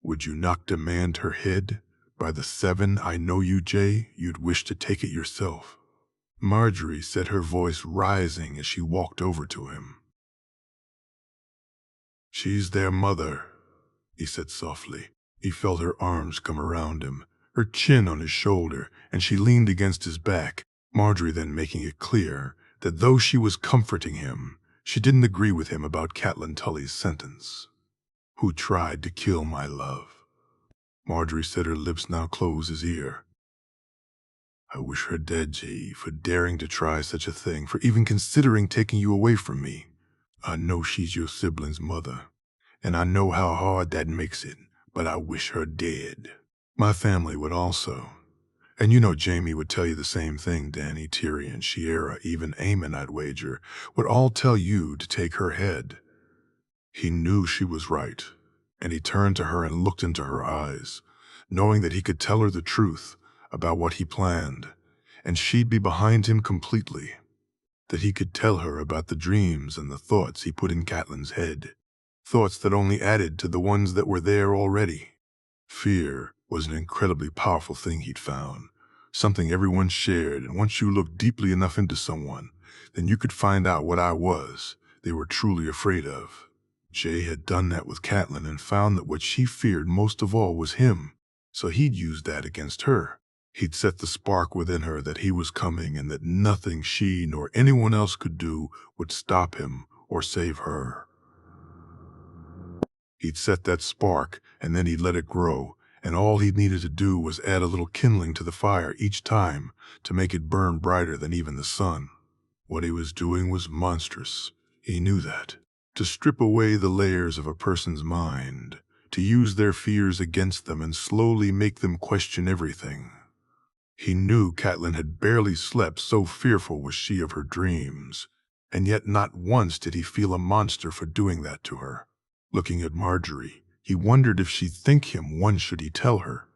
A: Would you not demand her head? By the 7, I know you, Jay, you'd wish to take it yourself. Marjorie said, her voice rising as she walked over to him. She's their mother, he said softly. He felt her arms come around him, her chin on his shoulder, and she leaned against his back, Marjorie then making it clear that though she was comforting him, she didn't agree with him about Catelyn Tully's sentence. Who tried to kill my love? Marjorie said, her lips now closed his ear. I wish her dead, Jay, for daring to try such a thing, for even considering taking you away from me. I know she's your sibling's mother, and I know how hard that makes it, but I wish her dead. My family would also. And you know Jaime would tell you the same thing, Dany, Tyrion, Shiera, even Aemon, I'd wager, would all tell you to take her head. He knew she was right, and he turned to her and looked into her eyes, knowing that he could tell her the truth about what he planned, and she'd be behind him completely, that he could tell her about the dreams and the thoughts he put in Catelyn's head, thoughts that only added to the ones that were there already. Fear was an incredibly powerful thing he'd found, something everyone shared, and once you looked deeply enough into someone, then you could find out what they were truly afraid of. Jay had done that with Catelyn and found that what she feared most of all was him, so he'd used that against her. He'd set the spark within her that he was coming and that nothing she nor anyone else could do would stop him or save her. He'd set that spark, and then he'd let it grow, and all he needed to do was add a little kindling to the fire each time to make it burn brighter than even the sun. What he was doing was monstrous. He knew that. To strip away the layers of a person's mind, to use their fears against them and slowly make them question everything. He knew Catelyn had barely slept, so fearful was she of her dreams, and yet not once did he feel a monster for doing that to her. Looking at Marjorie, he wondered if she'd think him one should he tell her.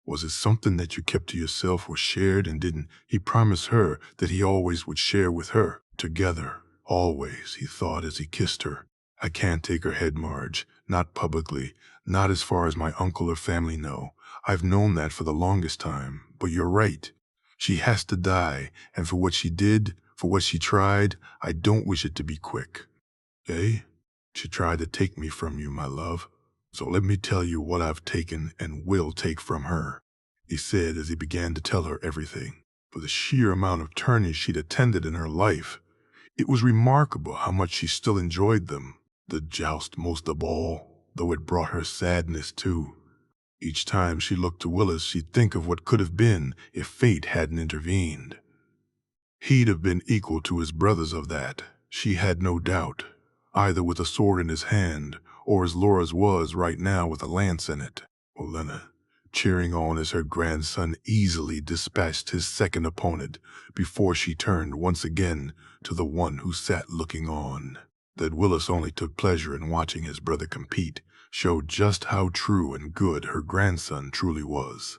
A: Was it something that you kept to yourself or shared, and didn't he promise her that he always would share with her? Together, always, he thought as he kissed her. I can't take her head, Marge, not publicly, not as far as my uncle or family know. I've known that for the longest time, but you're right. She has to die, and for what she did, for what she tried, I don't wish it to be quick. Eh? She tried to take me from you, my love. So let me tell you what I've taken and will take from her, he said as he began to tell her everything. For the sheer amount of tourneys she'd attended in her life, it was remarkable how much she still enjoyed them. The joust most of all, though it brought her sadness too. Each time she looked to Willis, she'd think of what could have been if fate hadn't intervened. He'd have been equal to his brothers of that, she had no doubt, either with a sword in his hand, or as Laura's was right now with a lance in it. Olenna, cheering on as her grandson easily dispatched his second opponent before she turned once again to the one who sat looking on. That Willis only took pleasure in watching his brother compete showed just how true and good her grandson truly was.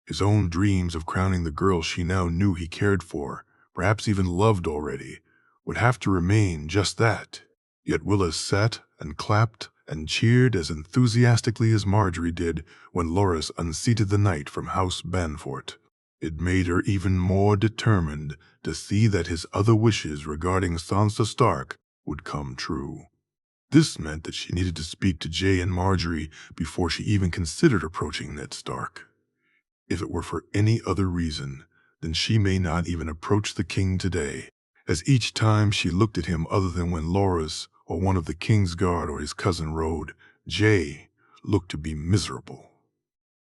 A: His own dreams of crowning the girl she now knew he cared for, perhaps even loved already, would have to remain just that. Yet Willis sat and clapped and cheered as enthusiastically as Marjorie did when Loras unseated the knight from House Banfort. It made her even more determined to see that his other wishes regarding Sansa Stark would come true. This meant that she needed to speak to Jay and Marjorie before she even considered approaching Ned Stark. If it were for any other reason, then she may not even approach the king today, as each time she looked at him other than when Loras or one of the king's guard or his cousin rode, Jay looked to be miserable.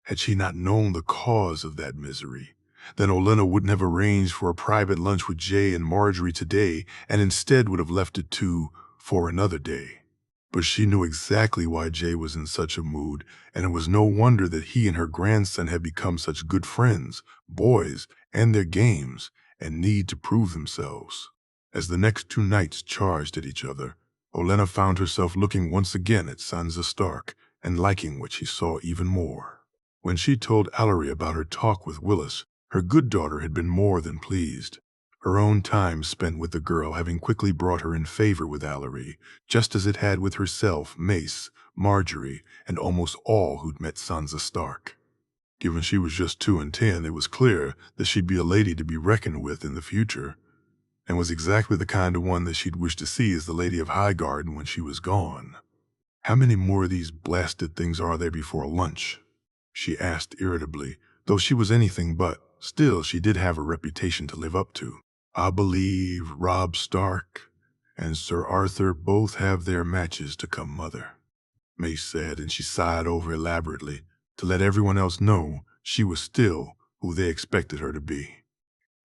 A: Had she not known the cause of that misery, then Olenna wouldn't have arranged for a private lunch with Jay and Marjorie today and instead would have left it for another day. But she knew exactly why Jay was in such a mood, and it was no wonder that he and her grandson had become such good friends, boys, and their games, and need to prove themselves. As the next two knights charged at each other, Olenna found herself looking once again at Sansa Stark and liking what she saw even more. When she told Allery about her talk with Willis, her good daughter had been more than pleased. Her own time spent with the girl having quickly brought her in favor with Allery, just as it had with herself, Mace, Marjorie, and almost all who'd met Sansa Stark. Given she was just 2 and 10, it was clear that she'd be a lady to be reckoned with in the future, and was exactly the kind of one that she'd wish to see as the Lady of Highgarden when she was gone. "How many more of these blasted things are there before lunch?" she asked irritably, though she was anything but. Still, she did have a reputation to live up to. "I believe Robb Stark and Sir Arthur both have their matches to come, Mother," Mace said, and she sighed over elaborately to let everyone else know she was still who they expected her to be.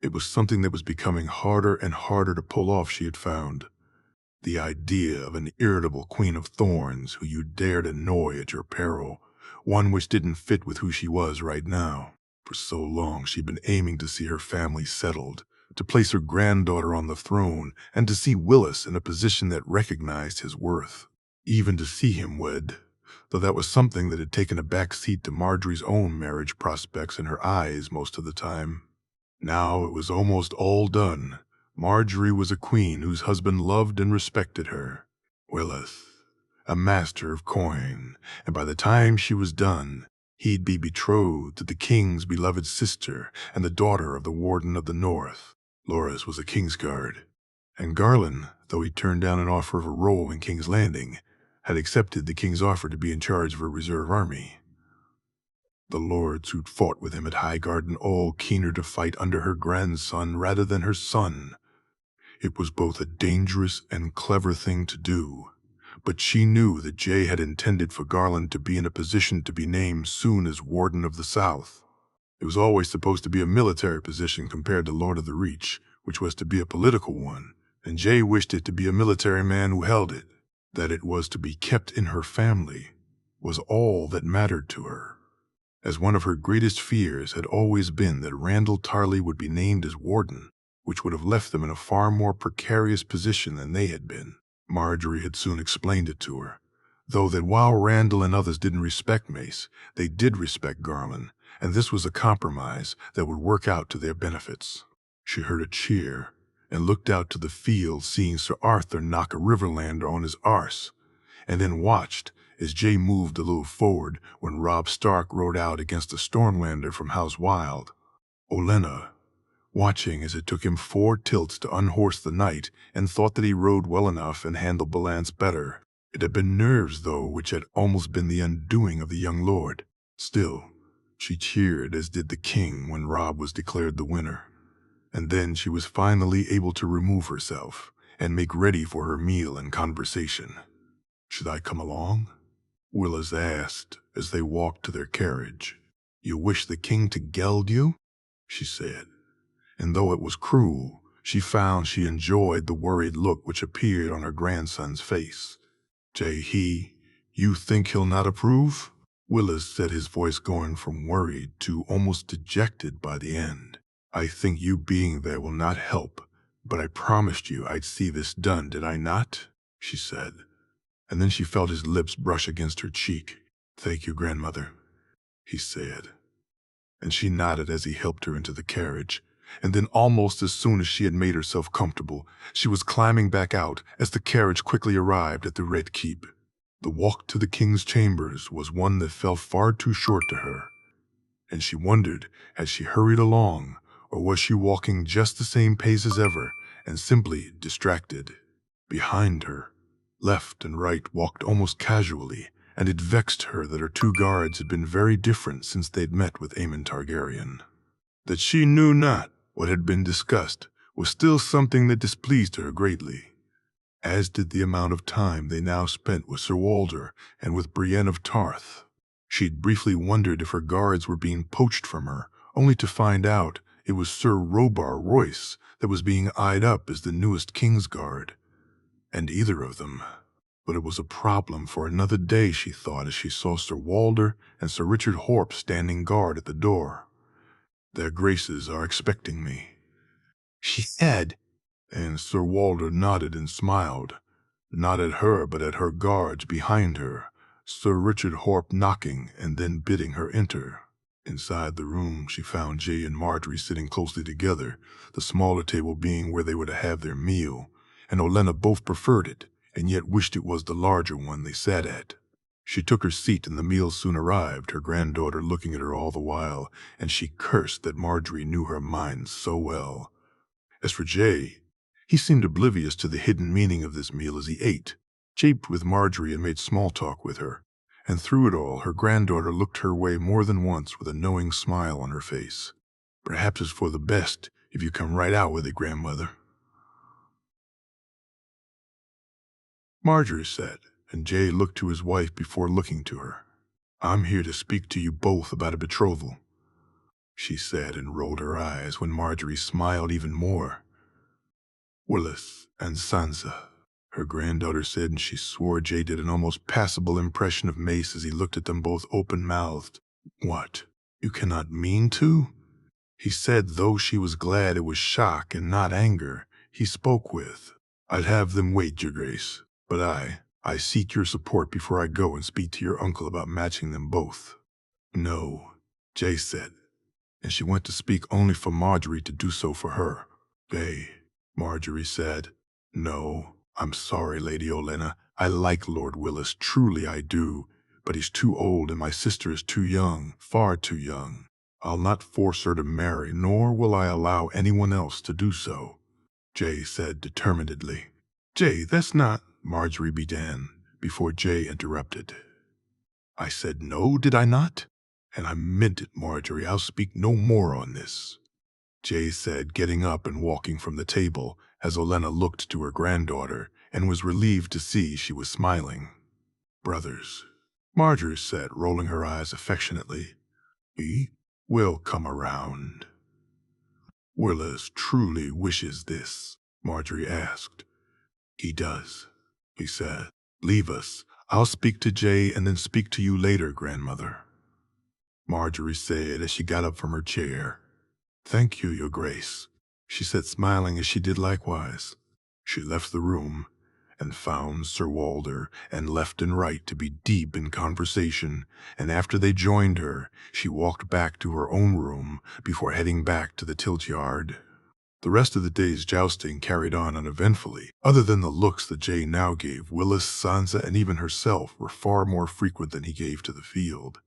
A: It was something that was becoming harder and harder to pull off, she had found. The idea of an irritable Queen of Thorns who you dared annoy at your peril, one which didn't fit with who she was right now. For so long she'd been aiming to see her family settled, to place her granddaughter on the throne, and to see Willis in a position that recognized his worth. Even to see him wed, though that was something that had taken a back seat to Marjorie's own marriage prospects in her eyes most of the time. Now it was almost all done. Marjorie was a queen whose husband loved and respected her. Willis, a master of coin, and by the time she was done, he'd be betrothed to the king's beloved sister and the daughter of the Warden of the North. Loras was a Kingsguard, and Garland, though he turned down an offer of a role in King's Landing, had accepted the king's offer to be in charge of a reserve army. The lords who'd fought with him at Highgarden all keener to fight under her grandson rather than her son. It was both a dangerous and clever thing to do, but she knew that Jay had intended for Garland to be in a position to be named soon as Warden of the South. It was always supposed to be a military position compared to Lord of the Reach, which was to be a political one, and Jay wished it to be a military man who held it. That it was to be kept in her family was all that mattered to her, as one of her greatest fears had always been that Randall Tarley would be named as warden, which would have left them in a far more precarious position than they had been. Marjorie had soon explained it to her, though that while Randall and others didn't respect Mace, they did respect Garland, and this was a compromise that would work out to their benefits. She heard a cheer and looked out to the field, seeing Sir Arthur knock a Riverlander on his arse, and then watched as Jay moved a little forward when Robb Stark rode out against a Stormlander from House Wild. Olenna, watching as it took him 4 tilts to unhorse the knight, and thought that he rode well enough and handled the lance better. It had been nerves, though, which had almost been the undoing of the young lord. Still, she cheered, as did the king when Robb was declared the winner. And then she was finally able to remove herself and make ready for her meal and conversation. "Should I come along?" Willis asked as they walked to their carriage. "You wish the king to geld you?" she said. And though it was cruel, she found she enjoyed the worried look which appeared on her grandson's face. "You think he'll not approve?" Willis said, his voice going from worried to almost dejected by the end. I think you being there will not help, but I promised you I'd see this done, did I not? She said. And then she felt his lips brush against her cheek. Thank you, grandmother, he said. And she nodded as he helped her into the carriage. And then almost as soon as she had made herself comfortable, she was climbing back out as the carriage quickly arrived at the Red Keep. The walk to the king's chambers was one that felt far too short to her, and she wondered as she hurried along, or was she walking just the same pace as ever and simply distracted? Behind her, left and right walked almost casually, and it vexed her that her two guards had been very different since they'd met with Aemon Targaryen. That she knew not what had been discussed was still something that displeased her greatly, as did the amount of time they now spent with Sir Walder and with Brienne of Tarth. She'd briefly wondered if her guards were being poached from her, only to find out it was Sir Robar Royce that was being eyed up as the newest Kingsguard. And either of them. But it was a problem for another day, she thought, as she saw Sir Walder and Sir Richard Horp standing guard at the door. Their graces are expecting me, she said. And Sir Walder nodded and smiled, not at her but at her guards behind her, Sir Richard Horp knocking and then bidding her enter. Inside the room she found Jay and Marjorie sitting closely together, the smaller table being where they were to have their meal, and Olenna both preferred it, and yet wished it was the larger one they sat at. She took her seat and the meal soon arrived, her granddaughter looking at her all the while, and she cursed that Marjorie knew her mind so well. As for Jay, he seemed oblivious to the hidden meaning of this meal as he ate, japed with Marjorie and made small talk with her, and through it all her granddaughter looked her way more than once with a knowing smile on her face. Perhaps it's for the best if you come right out with it, grandmother, Marjorie said, and Jay looked to his wife before looking to her. I'm here to speak to you both about a betrothal, she said, and rolled her eyes when Marjorie smiled even more. Willis and Sansa, her granddaughter said, and she swore Jay did an almost passable impression of Mace as he looked at them both open-mouthed. What? You cannot mean to? He said, though she was glad it was shock and not anger he spoke with. I'd have them wait, your grace, but I seek your support before I go and speak to your uncle about matching them both. No, Jay said, and she went to speak only for Marjorie to do so for her. Jay, Marjorie said. No, I'm sorry, Lady Olenna. I like Lord Willis, truly I do, but he's too old and my sister is too young, far too young. I'll not force her to marry, nor will I allow anyone else to do so, Jay said determinedly. Jay, that's not, Marjorie began, before Jay interrupted. I said no, did I not? And I meant it, Marjorie. I'll speak no more on this, Jay said, getting up and walking from the table as Olenna looked to her granddaughter and was relieved to see she was smiling. Brothers, Marjorie said, rolling her eyes affectionately. He will come around. Willis truly wishes this, Marjorie asked. He does, he said. Leave us. I'll speak to Jay and then speak to you later, grandmother, Marjorie said as she got up from her chair. Thank you, your grace, she said, smiling as she did likewise. She left the room and found Sir Walder and left and right to be deep in conversation, and after they joined her, she walked back to her own room before heading back to the tilt yard. The rest of the day's jousting carried on uneventfully. Other than the looks that Jay now gave, Willis, Sansa, and even herself were far more frequent than he gave to the field.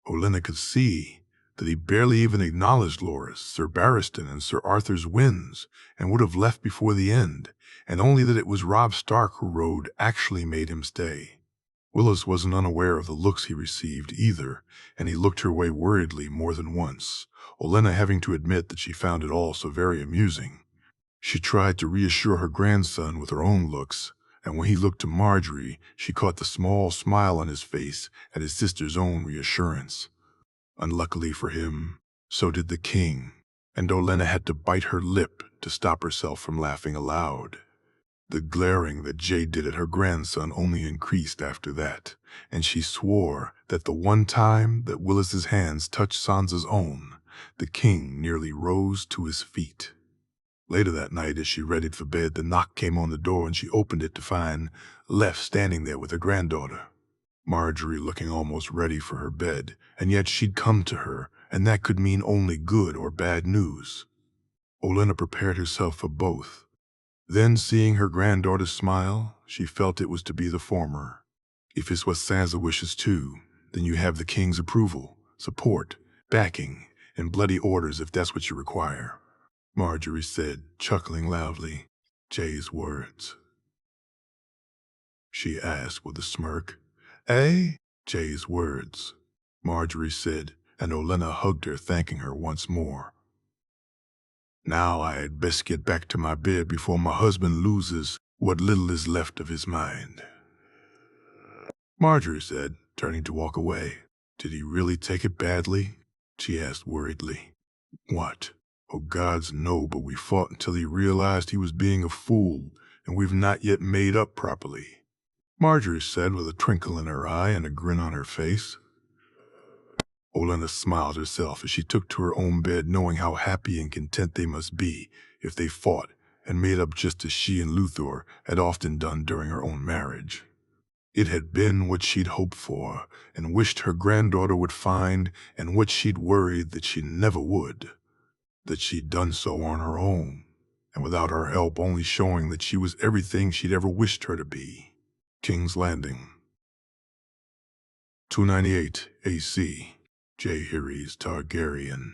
A: Olenna could see that he barely even acknowledged Loras, Sir Barristan, and Sir Arthur's wins, and would have left before the end, and only that it was Robb Stark who rode actually made him stay. Willis wasn't unaware of the looks he received either, and he looked her way worriedly more than once, Olenna having to admit that she found it all so very amusing. She tried to reassure her grandson with her own looks, and when he looked to Marjorie, she caught the small smile on his face at his sister's own reassurance. Unluckily for him, so did the king, and Olenna had to bite her lip to stop herself from laughing aloud. The glaring that Jay did at her grandson only increased after that, and she swore that the one time that Willis's hands touched Sansa's own, the king nearly rose to his feet. Later that night, as she readied for bed, the knock came on the door and she opened it to find Left standing there with her granddaughter. Marjorie looking almost ready for her bed, and yet she'd come to her, and that could mean only good or bad news. Olenna prepared herself for both. Then, seeing her granddaughter smile, she felt it was to be the former. If it's what Sansa wishes too, then you have the king's approval, support, backing, and bloody orders if that's what you require, Marjorie said, chuckling loudly. Jay's words. She asked with a smirk. Eh? Jay's words, Marjorie said, and Olenna hugged her, thanking her once more. Now I had best get back to my bed before my husband loses what little is left of his mind, Marjorie said, turning to walk away. Did he really take it badly? She asked worriedly. What? Oh, gods, no, but we fought until he realized he was being a fool, and we've not yet made up properly, Marjorie said with a twinkle in her eye and a grin on her face. Olenna smiled herself as she took to her own bed, knowing how happy and content they must be if they fought and made up just as she and Luthor had often done during her own marriage. It had been what she'd hoped for and wished her granddaughter would find, and what she'd worried that she never would. That she'd done so on her own, and without her help, only showing that she was everything she'd ever wished her to be. King's Landing. 298 AC. Jaehaerys Targaryen.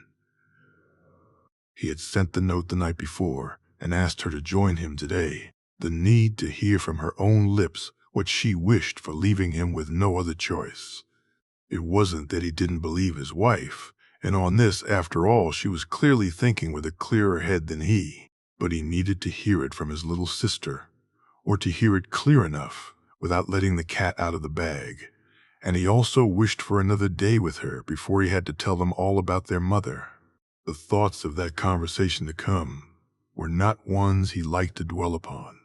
A: He had sent the note the night before and asked her to join him today. The need to hear from her own lips what she wished for leaving him with no other choice. It wasn't that he didn't believe his wife, and on this, after all, she was clearly thinking with a clearer head than he, but he needed to hear it from his little sister, or to hear it clear enough without letting the cat out of the bag. And he also wished for another day with her before he had to tell them all about their mother. The thoughts of that conversation to come were not ones he liked to dwell upon.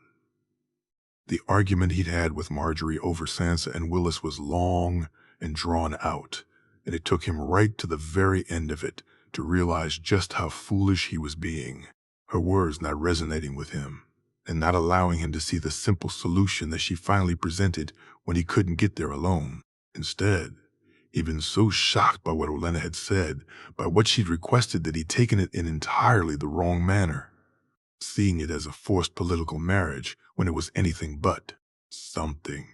A: The argument he'd had with Marjorie over Sansa and Willis was long and drawn out, and it took him right to the very end of it to realize just how foolish he was being, her words not resonating with him, and not allowing him to see the simple solution that she finally presented when he couldn't get there alone. Instead, he'd been so shocked by what Olenna had said, by what she'd requested, that he'd taken it in entirely the wrong manner, seeing it as a forced political marriage when it was anything but something.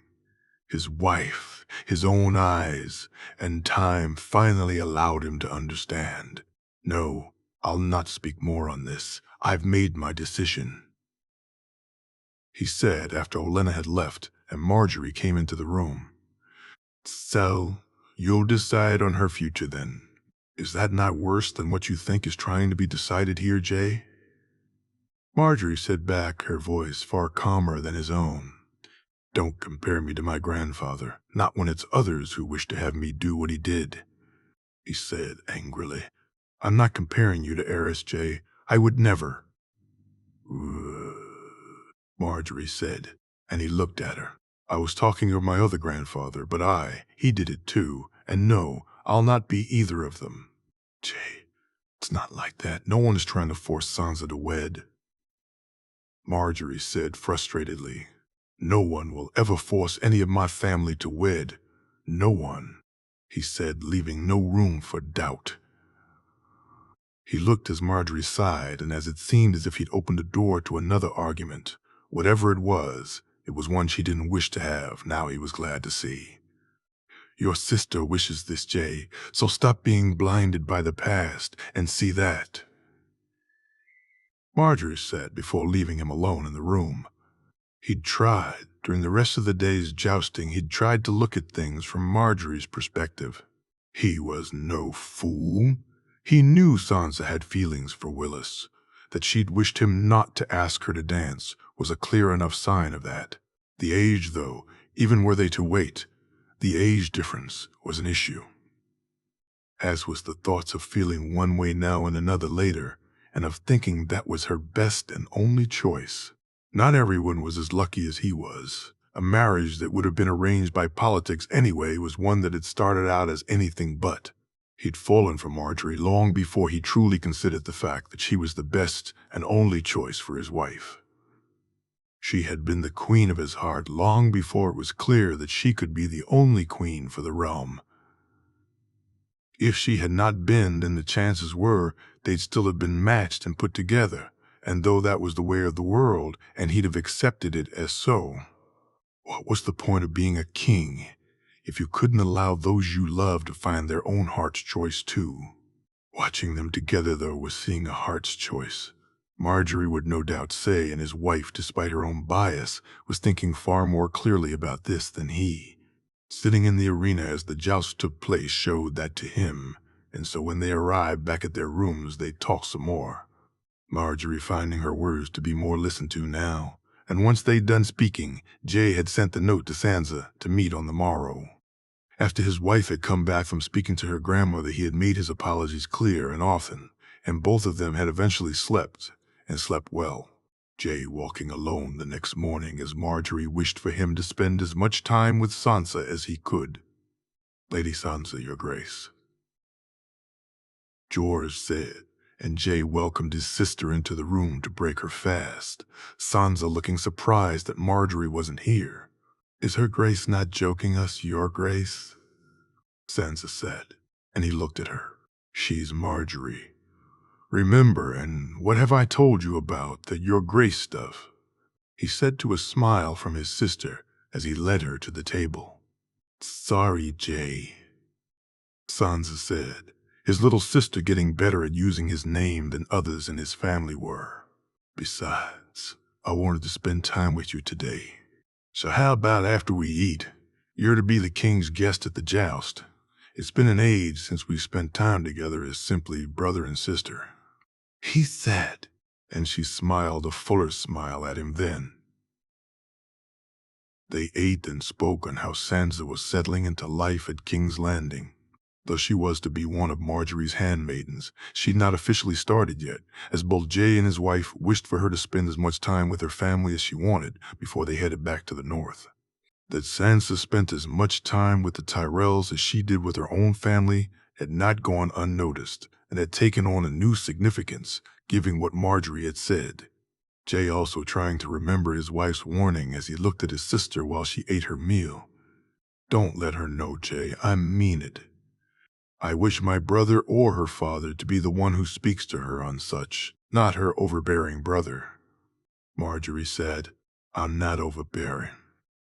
A: His wife, his own eyes, and time finally allowed him to understand. No, I'll not speak more on this. I've made my decision, he said after Olenna had left and Marjorie came into the room. So, you'll decide on her future then. Is that not worse than what you think is trying to be decided here, Jay? Marjorie said back, her voice far calmer than his own. Don't compare me to my grandfather, not when it's others who wish to have me do what he did, he said angrily. I'm not comparing you to Eris, Jay. I would never. Marjorie said, and he looked at her. I was talking of my other grandfather, but he did it too, and no, I'll not be either of them. Jay, it's not like that. No one is trying to force Sansa to wed, Marjorie said frustratedly. No one will ever force any of my family to wed. No one, he said, leaving no room for doubt. He looked as Marjorie sighed, and as it seemed as if he'd opened a door to another argument. Whatever it was one she didn't wish to have, now he was glad to see. Your sister wishes this, Jay, so stop being blinded by the past and see that, Marjorie said before leaving him alone in the room. He'd tried, during the rest of the day's jousting, he'd tried to look at things from Marjorie's perspective. He was no fool. He knew Sansa had feelings for Willis. That she'd wished him not to ask her to dance was a clear enough sign of that. The age, though, even were they to wait, the age difference was an issue. As was the thoughts of feeling one way now and another later, and of thinking that was her best and only choice. Not everyone was as lucky as he was. A marriage that would have been arranged by politics anyway was one that had started out as anything but. He'd fallen for Marjorie long before he truly considered the fact that she was the best and only choice for his wife. She had been the queen of his heart long before it was clear that she could be the only queen for the realm. If she had not been, then the chances were they'd still have been matched and put together, and though that was the way of the world, and he'd have accepted it as so, what was the point of being a king if you couldn't allow those you loved to find their own heart's choice too? Watching them together, though, was seeing a heart's choice. Marjorie would no doubt say, and his wife, despite her own bias, was thinking far more clearly about this than he. Sitting in the arena as the joust took place showed that to him, and so when they arrived back at their rooms, they talked some more. Marjorie finding her words to be more listened to now, and once they'd done speaking, Jay had sent the note to Sansa to meet on the morrow. After his wife had come back from speaking to her grandmother, he had made his apologies clear and often, and both of them had eventually slept, and slept well. Jay walking alone the next morning as Marjorie wished for him to spend as much time with Sansa as he could. "Lady Sansa, your grace," George said, and Jay welcomed his sister into the room to break her fast, Sansa looking surprised that Marjorie wasn't here. "Is her grace not joking us, your grace?" Sansa said, and he looked at her. "She's Marjorie. Remember, and what have I told you about that your grace stuff?" he said to a smile from his sister as he led her to the table. "Sorry, Jay," Sansa said, his little sister getting better at using his name than others in his family were. "Besides, I wanted to spend time with you today. So how about after we eat? You're to be the king's guest at the joust. It's been an age since we spent time together as simply brother and sister," he said, and she smiled a fuller smile at him then. They ate and spoke on how Sansa was settling into life at King's Landing. Though she was to be one of Marjorie's handmaidens, she'd not officially started yet, as both Jay and his wife wished for her to spend as much time with her family as she wanted before they headed back to the north. That Sansa spent as much time with the Tyrells as she did with her own family had not gone unnoticed, and had taken on a new significance, given what Marjorie had said. Jay also trying to remember his wife's warning as he looked at his sister while she ate her meal. "Don't let her know, Jay. I mean it. I wish my brother or her father to be the one who speaks to her on such, not her overbearing brother." Marjorie said, "I'm not overbearing,"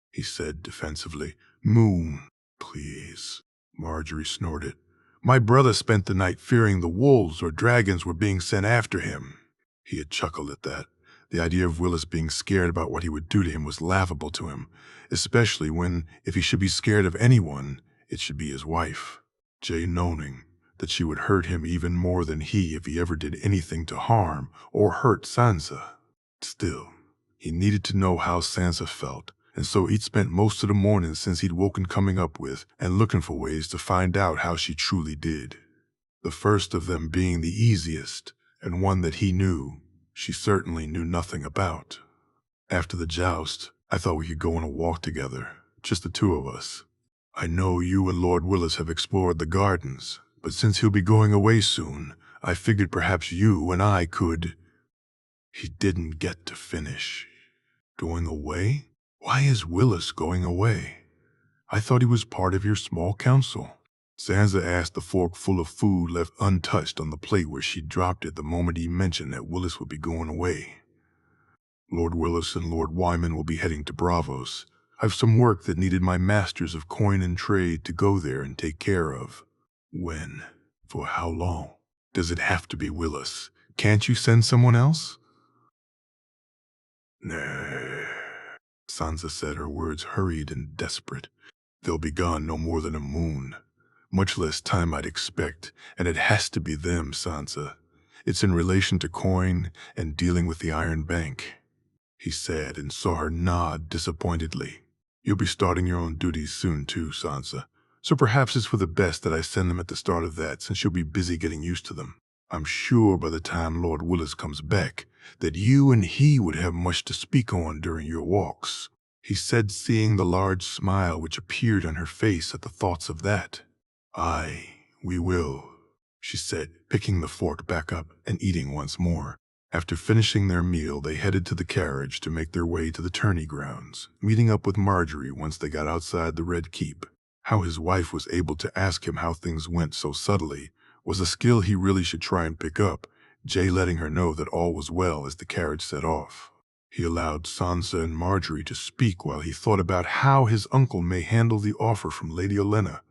A: he said defensively. "Moon, please." Marjorie snorted. "My brother spent the night fearing the wolves or dragons were being sent after him." He had chuckled at that. The idea of Willis being scared about what he would do to him was laughable to him, especially when, if he should be scared of anyone, it should be his wife. Jay knowing that she would hurt him even more than he if he ever did anything to harm or hurt Sansa. Still, he needed to know how Sansa felt, and so he'd spent most of the morning since he'd woken coming up with and looking for ways to find out how she truly did. The first of them being the easiest, and one that he knew she certainly knew nothing about. "After the joust, I thought we could go on a walk together, just the two of us. I know you and Lord Willis have explored the gardens, but since he'll be going away soon, I figured perhaps you and I could—" He didn't get to finish. "Going away? Why is Willis going away? I thought he was part of your small council." Sansa asked, the fork full of food left untouched on the plate where she dropped it the moment he mentioned that Willis would be going away. "Lord Willis and Lord Wyman will be heading to Bravos. I've some work that needed my masters of coin and trade to go there and take care of." "When? For how long? Does it have to be Willis? Can't you send someone else?" "Nah," Sansa said, her words hurried and desperate. "They'll be gone no more than a moon. Much less time I'd expect, and it has to be them, Sansa. It's in relation to coin and dealing with the Iron Bank," he said, and saw her nod disappointedly. "You'll be starting your own duties soon too, Sansa, so perhaps it's for the best that I send them at the start of that, since you'll be busy getting used to them." I'm sure by the time Lord Willis comes back that you and he would have much to speak on during your walks," he said, seeing the large smile which appeared on her face at the thoughts of that. "Aye, we will," she said, picking the fork back up and eating once more. After finishing their meal, they headed to the carriage to make their way to the tourney grounds, meeting up with Marjorie once they got outside the Red Keep. How his wife was able to ask him how things went so subtly was a skill he really should try and pick up, Jay letting her know that all was well as the carriage set off. He allowed Sansa and Marjorie to speak while he thought about how his uncle may handle the offer from Lady Olenna.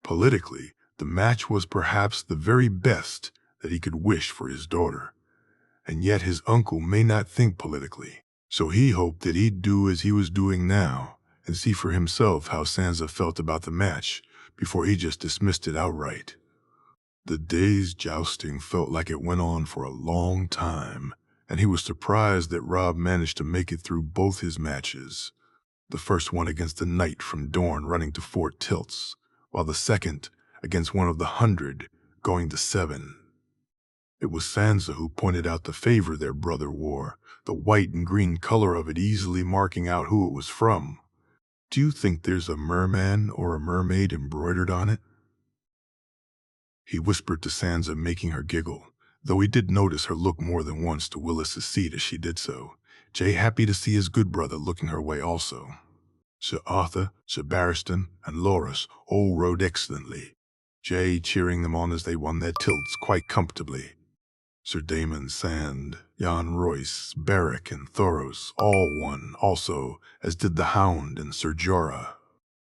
A: Politically, the match was perhaps the very best that he could wish for his daughter. And yet his uncle may not think politically, so he hoped that he'd do as he was doing now and see for himself how Sansa felt about the match before he just dismissed it outright. The day's jousting felt like it went on for a long time, and he was surprised that Robb managed to make it through both his matches. The first one against a knight from Dorne running to Fort Tilts, while the second against one of the 100 going to 7. It was Sansa who pointed out the favor their brother wore, the white and green color of it easily marking out who it was from. "Do you think there's a merman or a mermaid embroidered on it?" he whispered to Sansa, making her giggle, though he did notice her look more than once to Willis's seat as she did so. Jay happy to see his good brother looking her way also. Sir Arthur, Sir Barristan, and Loras all rode excellently, Jay cheering them on as they won their tilts quite comfortably. Sir Daemon Sand, Jan Royce, Beric, and Thoros all won also, as did the Hound and Ser Jorah.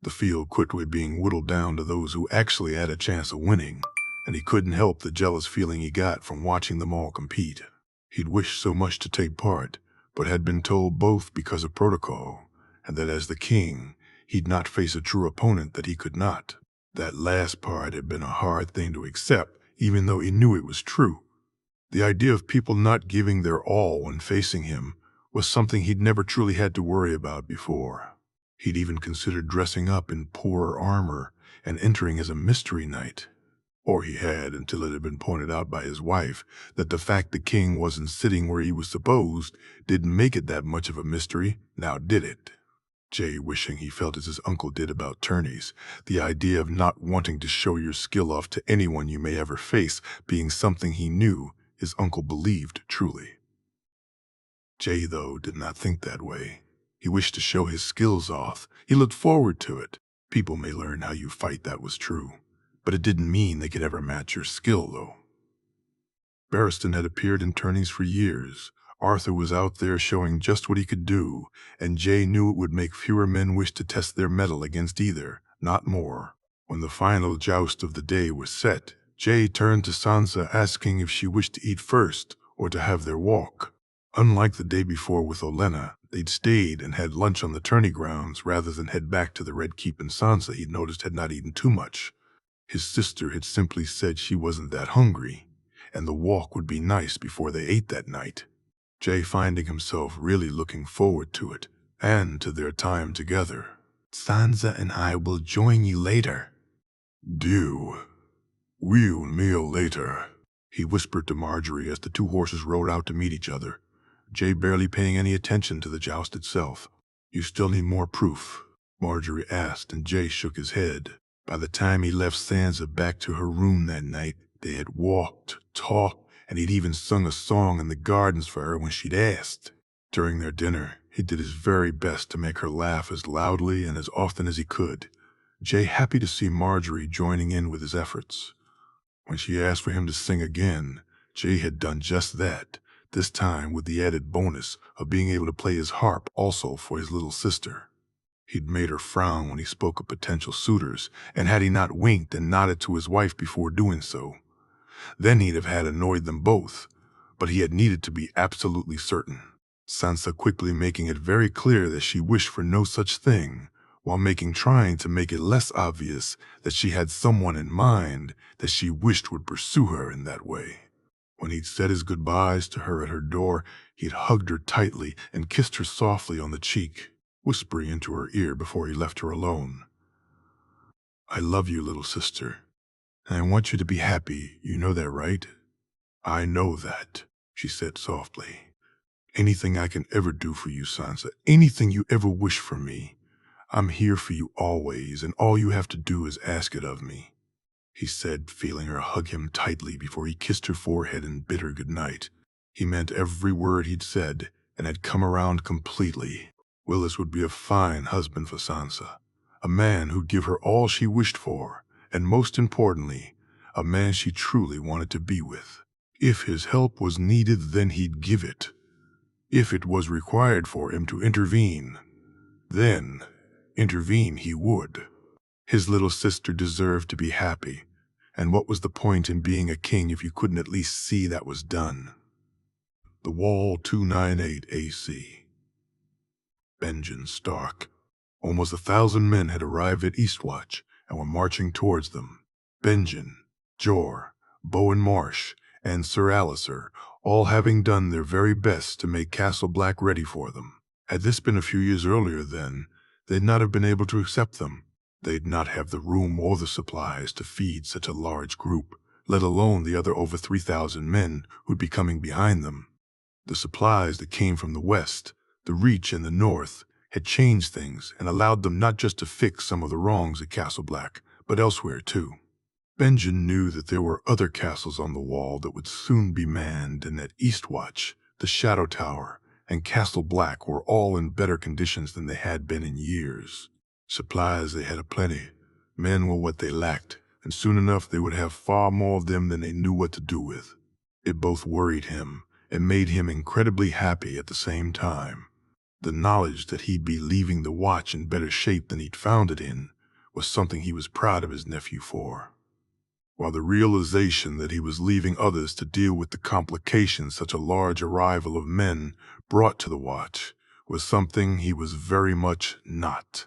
A: The field quickly being whittled down to those who actually had a chance of winning, and he couldn't help the jealous feeling he got from watching them all compete. He'd wished so much to take part, but had been told both because of protocol, and that as the king, he'd not face a true opponent that he could not. That last part had been a hard thing to accept, even though he knew it was true. The idea of people not giving their all when facing him was something he'd never truly had to worry about before. He'd even considered dressing up in poorer armor and entering as a mystery knight. Or he had, until it had been pointed out by his wife that the fact the king wasn't sitting where he was supposed didn't make it that much of a mystery, now did it? Jay wishing he felt as his uncle did about tourneys, the idea of not wanting to show your skill off to anyone you may ever face being something he knew his uncle believed truly. Jay, though, did not think that way. He wished to show his skills off. He looked forward to it. People may learn how you fight, that was true. But it didn't mean they could ever match your skill, though. Barristan had appeared in tourneys for years. Arthur was out there showing just what he could do, and Jay knew it would make fewer men wish to test their mettle against either, not more. When the final joust of the day was set, Jay turned to Sansa asking if she wished to eat first or to have their walk. Unlike the day before with Olenna, they'd stayed and had lunch on the tourney grounds rather than head back to the Red Keep, and Sansa, he'd noticed, had not eaten too much. His sister had simply said she wasn't that hungry, and the walk would be nice before they ate that night. Jay finding himself really looking forward to it, and to their time together. "Sansa and I will join you later." "Do. We'll meal later," he whispered to Marjorie as the two horses rode out to meet each other, Jay barely paying any attention to the joust itself. "You still need more proof?" Marjorie asked, and Jay shook his head. By the time he left Sansa back to her room that night, they had walked, talked, and he'd even sung a song in the gardens for her when she'd asked. During their dinner, he did his very best to make her laugh as loudly and as often as he could, Jay happy to see Marjorie joining in with his efforts. When she asked for him to sing again, Jay had done just that, this time with the added bonus of being able to play his harp also for his little sister. He'd made her frown when he spoke of potential suitors, and had he not winked and nodded to his wife before doing so, then he'd have had annoyed them both, but he had needed to be absolutely certain. Sansa quickly making it very clear that she wished for no such thing, while trying to make it less obvious that she had someone in mind that she wished would pursue her in that way. When he'd said his goodbyes to her at her door, he'd hugged her tightly and kissed her softly on the cheek, whispering into her ear before he left her alone. "I love you, little sister, and I want you to be happy, you know that, right?" "I know that," she said softly. "Anything I can ever do for you, Sansa, anything you ever wish for me, I'm here for you always, and all you have to do is ask it of me," he said, feeling her hug him tightly before he kissed her forehead and bid her good night. He meant every word he'd said and had come around completely. Willis would be a fine husband for Sansa, a man who'd give her all she wished for, and most importantly, a man she truly wanted to be with. If his help was needed, then he'd give it. If it was required for him to intervene, then intervene he would. His little sister deserved to be happy, and what was the point in being a king if you couldn't at least see that was done? The Wall 298 AC. Benjen Stark. Almost 1,000 men had arrived at Eastwatch and were marching towards them. Benjen, Jor, Bowen Marsh, and Sir Alistair, all having done their very best to make Castle Black ready for them. Had this been a few years earlier, then, they'd not have been able to accept them. They'd not have the room or the supplies to feed such a large group, let alone the other over 3,000 men who'd be coming behind them. The supplies that came from the west, the Reach and the north, had changed things and allowed them not just to fix some of the wrongs at Castle Black, but elsewhere too. Benjen knew that there were other castles on the Wall that would soon be manned, and that Eastwatch, the Shadow Tower, and Castle Black were all in better conditions than they had been in years. Supplies they had aplenty, men were what they lacked, and soon enough they would have far more of them than they knew what to do with. It both worried him and made him incredibly happy at the same time. The knowledge that he'd be leaving the Watch in better shape than he'd found it in was something he was proud of his nephew for, while the realization that he was leaving others to deal with the complications such a large arrival of men brought to the Watch was something he was very much not.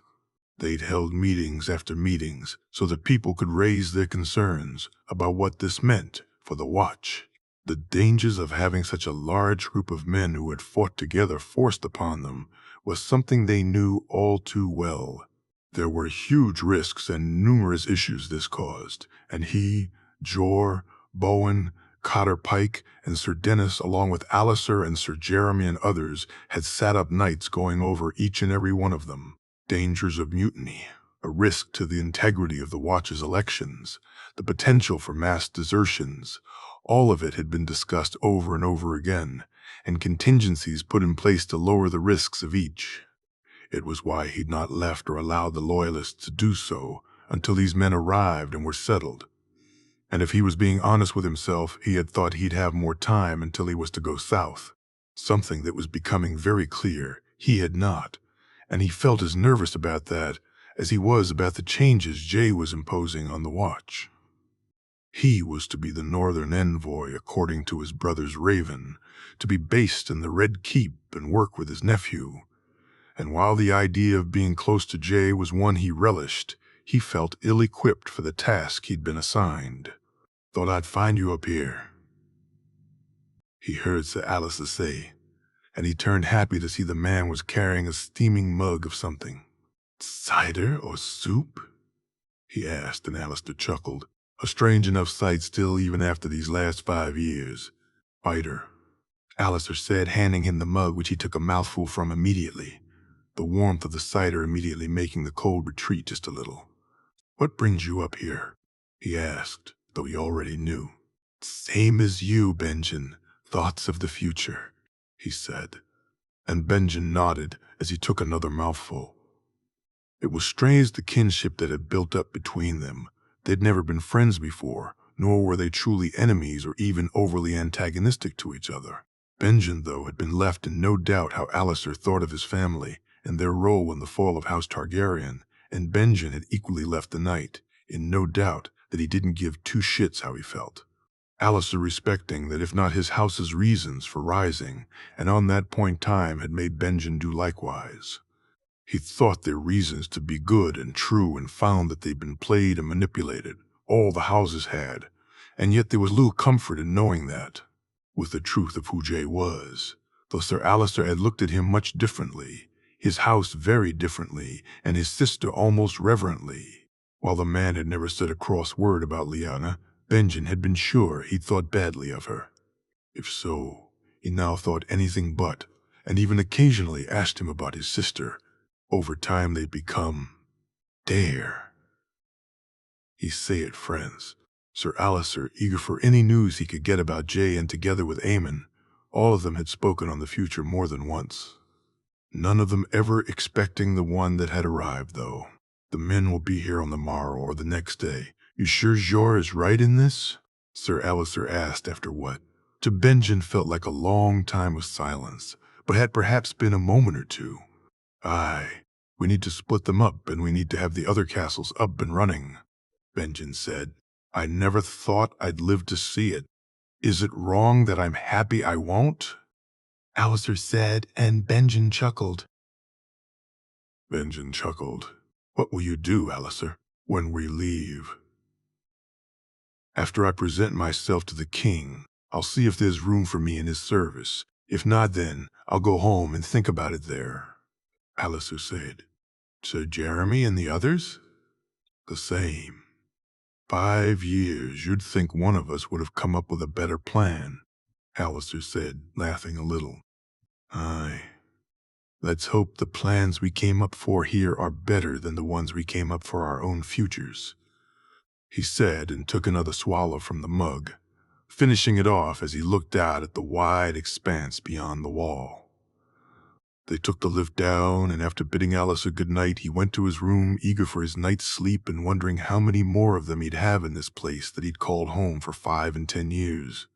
A: They'd held meetings after meetings so that people could raise their concerns about what this meant for the Watch. The dangers of having such a large group of men who had fought together forced upon them was something they knew all too well. There were huge risks and numerous issues this caused, and he, Jor, Bowen, Cotter Pike, and Sir Dennis, along with Alistair and Sir Jeremy and others, had sat up nights going over each and every one of them. Dangers of mutiny, a risk to the integrity of the Watch's elections, the potential for mass desertions, all of it had been discussed over and over again, and contingencies put in place to lower the risks of each. It was why he'd not left or allowed the Loyalists to do so until these men arrived and were settled. And if he was being honest with himself, he had thought he'd have more time until he was to go south. Something that was becoming very clear he had not, and he felt as nervous about that as he was about the changes Jay was imposing on the Watch. He was to be the northern envoy according to his brother's Raven, to be based in the Red Keep and work with his nephew. And while the idea of being close to Jay was one he relished, he felt ill-equipped for the task he'd been assigned. "Thought I'd find you up here," he heard Sir Alistair say, and he turned happy to see the man was carrying a steaming mug of something. "Cider or soup?" he asked, and Alistair chuckled. A strange enough sight still even after these last 5 years. "Cider," Alistair said, handing him the mug, which he took a mouthful from immediately, the warmth of the cider immediately making the cold retreat just a little. "What brings you up here?" he asked, though he already knew. "Same as you, Benjen. Thoughts of the future," he said, and Benjen nodded as he took another mouthful. It was strange the kinship that had built up between them. They'd never been friends before, nor were they truly enemies or even overly antagonistic to each other. Benjen, though, had been left in no doubt how Alistair thought of his family and their role in the fall of House Targaryen, and Benjen had equally left the night, in no doubt that he didn't give two shits how he felt. Alistair respecting that if not his house's reasons for rising, and on that point time had made Benjen do likewise. He thought their reasons to be good and true and found that they'd been played and manipulated. All the houses had, and yet there was little comfort in knowing that, with the truth of who Jay was. Though Sir Alistair had looked at him much differently, his house very differently, and his sister almost reverently. While the man had never said a cross word about Lyanna, Benjen had been sure he'd thought badly of her. If so, he now thought anything but, and even occasionally asked him about his sister. Over time they'd become dare. He say it, friends. Sir Alistair, eager for any news he could get about Jay, and together with Aemon, all of them had spoken on the future more than once. None of them ever expecting the one that had arrived, though. The men will be here on the morrow or the next day. You sure Jor is right in this? Sir Alistair asked after what, to Benjen, felt like a long time of silence, but had perhaps been a moment or two. Aye, we need to split them up, and we need to have the other castles up and running, Benjen said. I never thought I'd live to see it. Is it wrong that I'm happy I won't?
B: Alistair said, and Benjen chuckled.
A: Benjen chuckled. What will you do, Alistair, when we leave? After I present myself to the king, I'll see if there's room for me in his service. If not, then I'll go home and think about it there, Alistair said. Sir Jeremy and the others? The same. 5 years, you'd think one of us would have come up with a better plan, Alistair said, laughing a little. Aye. Let's hope the plans we came up for here are better than the ones we came up for our own futures, he said, and took another swallow from the mug, finishing it off as he looked out at the wide expanse beyond the wall. They took the lift down, and after bidding Alistair good night, he went to his room, eager for his night's sleep and wondering how many more of them he'd have in this place that he'd called home for 5 and 10 years.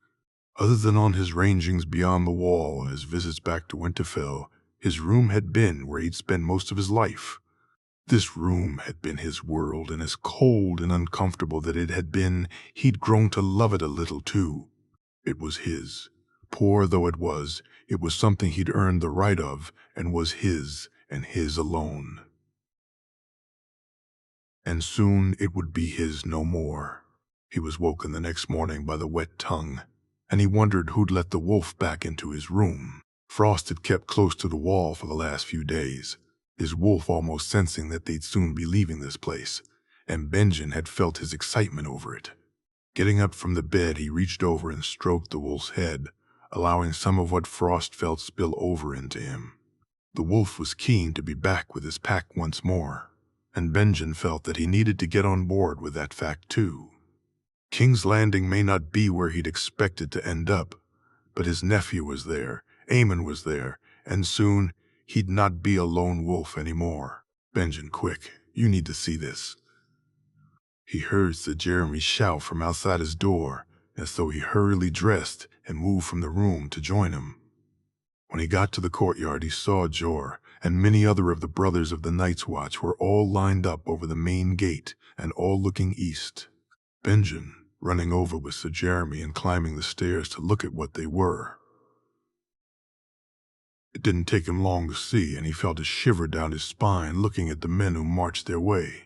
A: Other than on his rangings beyond the wall and his visits back to Winterfell, his room had been where he'd spent most of his life. This room had been his world, and as cold and uncomfortable that it had been, he'd grown to love it a little too. It was his. Poor though it was something he'd earned the right of, and was his, and his alone. And soon it would be his no more. He was woken the next morning by the wet tongue, and he wondered who'd let the wolf back into his room. Frost had kept close to the wall for the last few days, his wolf almost sensing that they'd soon be leaving this place, and Benjen had felt his excitement over it. Getting up from the bed, he reached over and stroked the wolf's head, allowing some of what Frost felt spill over into him. The wolf was keen to be back with his pack once more, and Benjen felt that he needed to get on board with that fact too. King's Landing may not be where he'd expected to end up, but his nephew was there, Aemon was there, and soon he'd not be a lone wolf anymore. Benjen, quick, you need to see this. He heard Sir Jeremy shout from outside his door, as though he hurriedly dressed and moved from the room to join him. When he got to the courtyard, he saw Jor, and many other of the brothers of the Night's Watch were all lined up over the main gate and all looking east. Benjen, running over with Sir Jeremy and climbing the stairs to look at what they were. It didn't take him long to see, and he felt a shiver down his spine looking at the men who marched their way.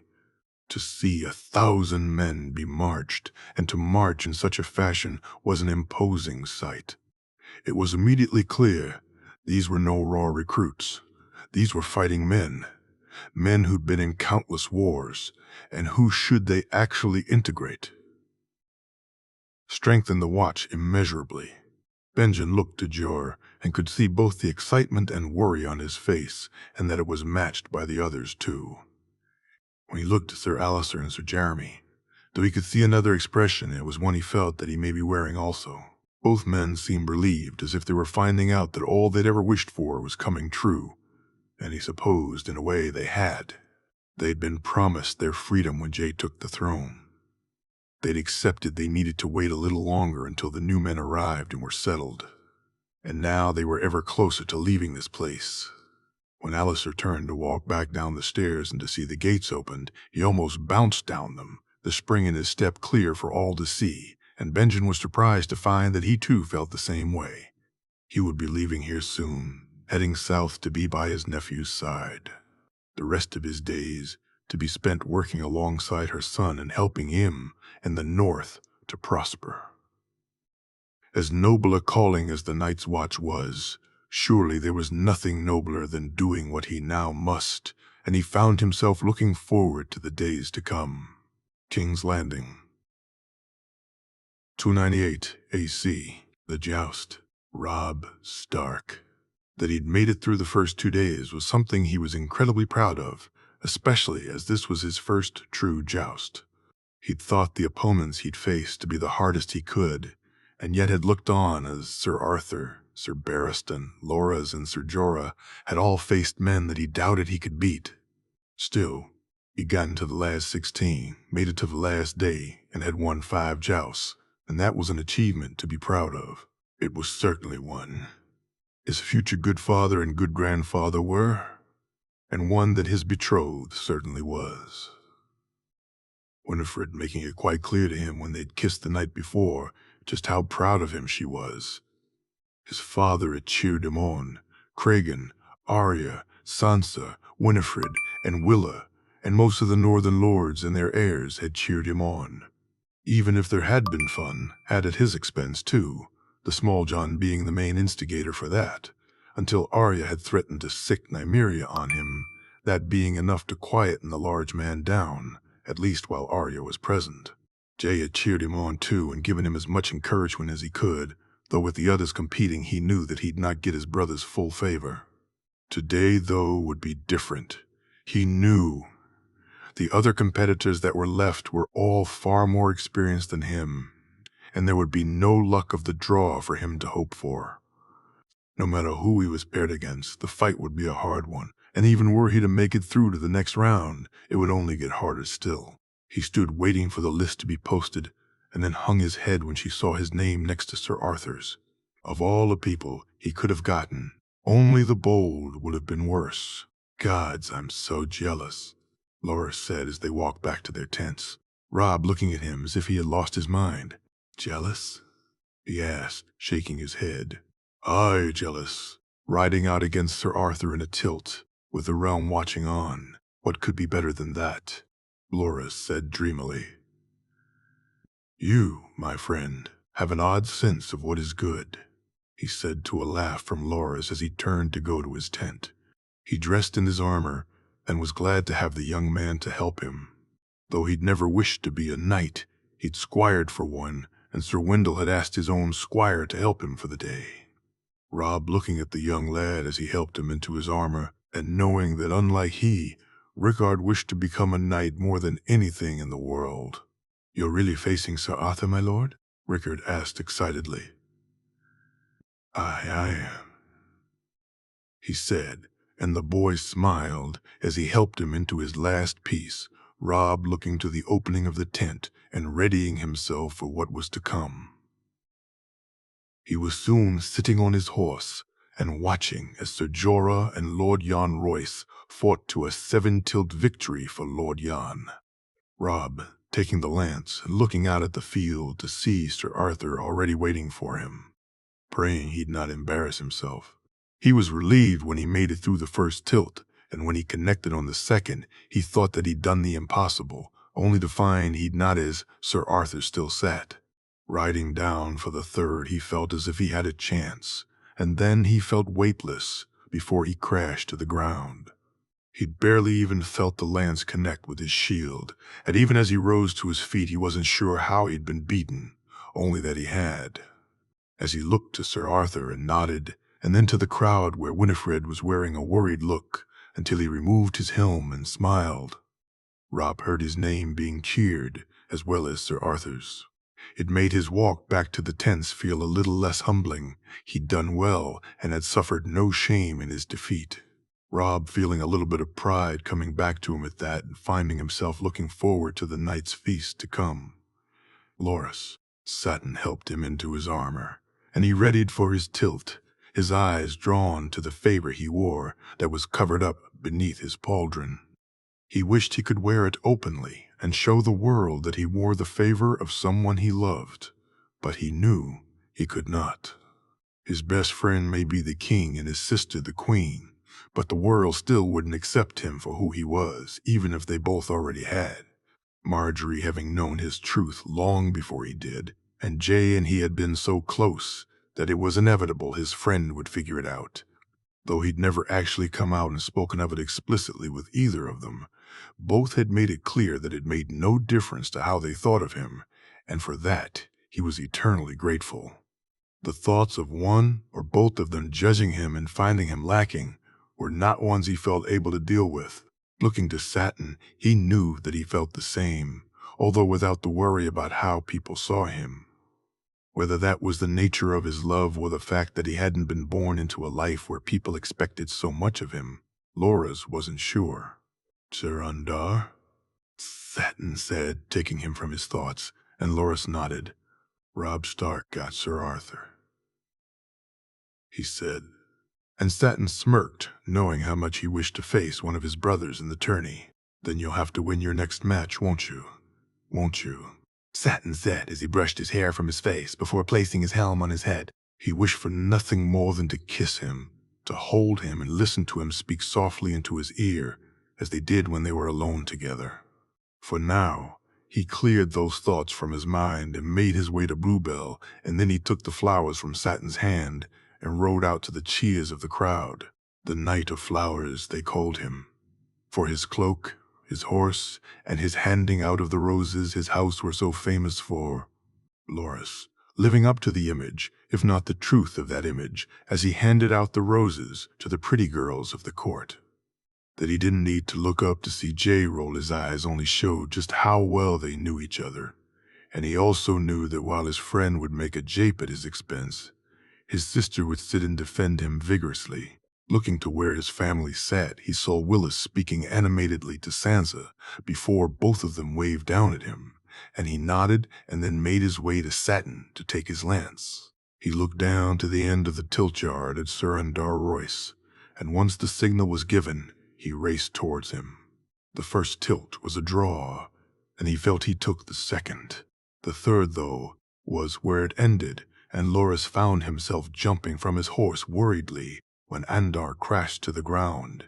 A: To see 1,000 men be marched, and to march in such a fashion, was an imposing sight. It was immediately clear these were no raw recruits. These were fighting men, men who'd been in countless wars, and who, should they actually integrate, strengthen the watch immeasurably. Benjen looked to Jor and could see both the excitement and worry on his face, and that it was matched by the others too. When he looked at Sir Alistair and Sir Jeremy, though he could see another expression, it was one he felt that he may be wearing also. Both men seemed relieved, as if they were finding out that all they'd ever wished for was coming true, and he supposed in a way they had. They'd been promised their freedom when Jay took the throne. They'd accepted they needed to wait a little longer until the new men arrived and were settled, and now they were ever closer to leaving this place. When Alistair turned to walk back down the stairs and to see the gates opened, he almost bounced down them, the spring in his step clear for all to see, and Benjen was surprised to find that he too felt the same way. He would be leaving here soon, heading south to be by his nephew's side. The rest of his days to be spent working alongside her son and helping him and the North to prosper. As noble a calling as the Night's Watch was, surely there was nothing nobler than doing what he now must, and he found himself looking forward to the days to come. King's Landing. 298 AC. The joust. Robb Stark. That he'd made it through the first 2 days was something he was incredibly proud of, especially as this was his first true joust. He'd thought the opponents he'd faced to be the hardest he could, and yet had looked on as Sir Arthur, Sir Barristan, Loras, and Sir Jorah had all faced men that he doubted he could beat. Still, he'd gotten to the last 16, made it to the last day, and had won 5 jousts, and that was an achievement to be proud of. It was certainly one. His future good father and good grandfather were, and one that his betrothed certainly was. Winifred making it quite clear to him when they'd kissed the night before just how proud of him she was. His father had cheered him on. Cregan, Arya, Sansa, Winifred, and Willa, and most of the Northern lords and their heirs had cheered him on. Even if there had been fun, had at his expense too, the Small John being the main instigator for that, until Arya had threatened to sick Nymeria on him, that being enough to quieten the large man down, at least while Arya was present. Jay had cheered him on too and given him as much encouragement as he could, though with the others competing he knew that he'd not get his brother's full favor. Today, though, would be different. He knew. The other competitors that were left were all far more experienced than him, and there would be no luck of the draw for him to hope for. No matter who he was paired against, the fight would be a hard one, and even were he to make it through to the next round, it would only get harder still. He stood waiting for the list to be posted, and then hung his head when she saw his name next to Sir Arthur's. Of all the people he could have gotten, only the bold would have been worse. Gods, I'm so jealous, Loras said as they walked back to their tents, Robb looking at him as if he had lost his mind. Jealous? He asked, shaking his head. Aye, jealous. Riding out against Sir Arthur in a tilt, with the realm watching on. What could be better than that? Loras said dreamily. You, my friend, have an odd sense of what is good, he said to a laugh from Loras as he turned to go to his tent. He dressed in his armor and was glad to have the young man to help him. Though he'd never wished to be a knight, he'd squired for one, and Sir Wendell had asked his own squire to help him for the day. Robb looking at the young lad as he helped him into his armor, and knowing that unlike he, Rickard wished to become a knight more than anything in the world. You're really facing Sir Arthur, my lord? Rickard asked excitedly. I am, he said, and the boy smiled as he helped him into his last piece, Robb looking to the opening of the tent and readying himself for what was to come. He was soon sitting on his horse and watching as Sir Jorah and Lord Jan Royce fought to a 7-tilt victory for Lord Jan. Robb, taking the lance and looking out at the field to see Sir Arthur already waiting for him, praying he'd not embarrass himself. He was relieved when he made it through the first tilt, and when he connected on the second, he thought that he'd done the impossible, only to find he'd not, as Sir Arthur still sat. Riding down for the third, he felt as if he had a chance, and then he felt weightless before he crashed to the ground. He'd barely even felt the lance connect with his shield, and even as he rose to his feet he wasn't sure how he'd been beaten, only that he had. As he looked to Sir Arthur and nodded, and then to the crowd where Winifred was wearing a worried look, until he removed his helm and smiled, Robb heard his name being cheered, as well as Sir Arthur's. It made his walk back to the tents feel a little less humbling. He'd done well and had suffered no shame in his defeat. Robb feeling a little bit of pride coming back to him at that and finding himself looking forward to the night's feast to come. Loras sat and helped him into his armor, and he readied for his tilt, his eyes drawn to the favor he wore that was covered up beneath his pauldron. He wished he could wear it openly and show the world that he wore the favor of someone he loved, but he knew he could not. His best friend may be the king and his sister the queen, but the world still wouldn't accept him for who he was, even if they both already had. Marjorie having known his truth long before he did, and Jay and he had been so close that it was inevitable his friend would figure it out. Though he'd never actually come out and spoken of it explicitly with either of them, both had made it clear that it made no difference to how they thought of him, and for that he was eternally grateful. The thoughts of one or both of them judging him and finding him lacking were not ones he felt able to deal with. Looking to Satin, he knew that he felt the same, although without the worry about how people saw him. Whether that was the nature of his love or the fact that he hadn't been born into a life where people expected so much of him, Loras wasn't sure. "Sir Undar?" Satin said, taking him from his thoughts, and Loras nodded. "Robb Stark got Sir Arthur," he said. And Satin smirked, knowing how much he wished to face one of his brothers in the tourney. "Then you'll have to win your next match, won't you? Won't you?" Satin said as he brushed his hair from his face before placing his helm on his head. He wished for nothing more than to kiss him, to hold him and listen to him speak softly into his ear, as they did when they were alone together. For now, he cleared those thoughts from his mind and made his way to Bluebell, and then he took the flowers from Satin's hand and rode out to the cheers of the crowd. The Knight of Flowers, they called him. For his cloak, his horse, and his handing out of the roses his house were so famous for. Loras, living up to the image, if not the truth of that image, as he handed out the roses to the pretty girls of the court. That he didn't need to look up to see Jay roll his eyes only showed just how well they knew each other, and he also knew that while his friend would make a jape at his expense, his sister would sit and defend him vigorously. Looking to where his family sat, he saw Willis speaking animatedly to Sansa before both of them waved down at him, and he nodded and then made his way to Satin to take his lance. He looked down to the end of the tilt yard at Sir Undar Royce, and once the signal was given, he raced towards him. The first tilt was a draw, and he felt he took the second. The third, though, was where it ended, and Loras found himself jumping from his horse worriedly when Andar crashed to the ground.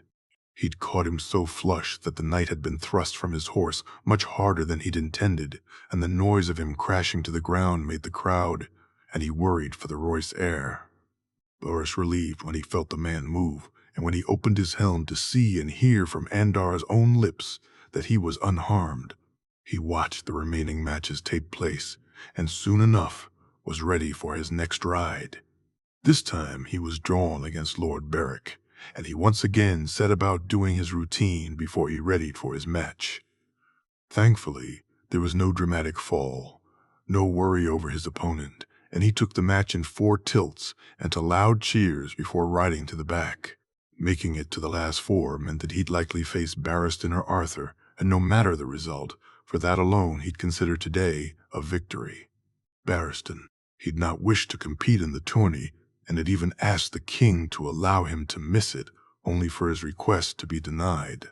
A: He'd caught him so flush that the knight had been thrust from his horse much harder than he'd intended, and the noise of him crashing to the ground made the crowd, and he worried for the Royce heir. Loras relieved when he felt the man move, and when he opened his helm to see and hear from Andar's own lips that he was unharmed. He watched the remaining matches take place, and soon enough was ready for his next ride. This time he was drawn against Lord Beric, and he once again set about doing his routine before he readied for his match. Thankfully, there was no dramatic fall, no worry over his opponent, and he took the match in 4 tilts and to loud cheers before riding to the back. Making it to the last 4 meant that he'd likely face Barristan or Arthur, and no matter the result, for that alone he'd consider today a victory. Barristan. He'd not wished to compete in the tourney, and had even asked the king to allow him to miss it, only for his request to be denied.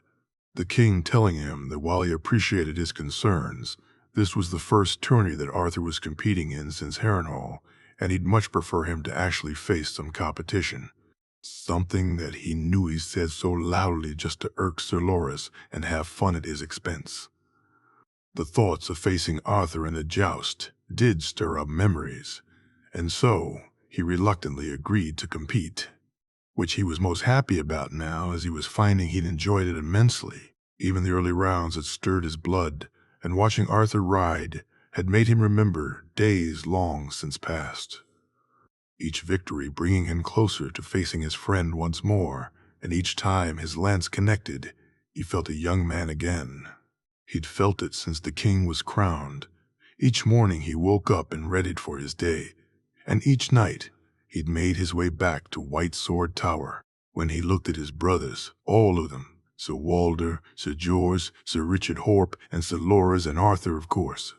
A: The king telling him that while he appreciated his concerns, this was the first tourney that Arthur was competing in since Harrenhal, and he'd much prefer him to actually face some competition. Something that he knew he said so loudly just to irk Sir Loras and have fun at his expense. The thoughts of facing Arthur in a joust did stir up memories, and so he reluctantly agreed to compete, which he was most happy about now as he was finding he'd enjoyed it immensely. Even the early rounds had stirred his blood, and watching Arthur ride had made him remember days long since past. Each victory bringing him closer to facing his friend once more, and each time his lance connected, he felt a young man again. He'd felt it since the king was crowned. Each morning he woke up and readied for his day, and each night he'd made his way back to White Sword Tower. When he looked at his brothers, all of them, Sir Walder, Sir George, Sir Richard Horp, and Sir Loras and Arthur, of course.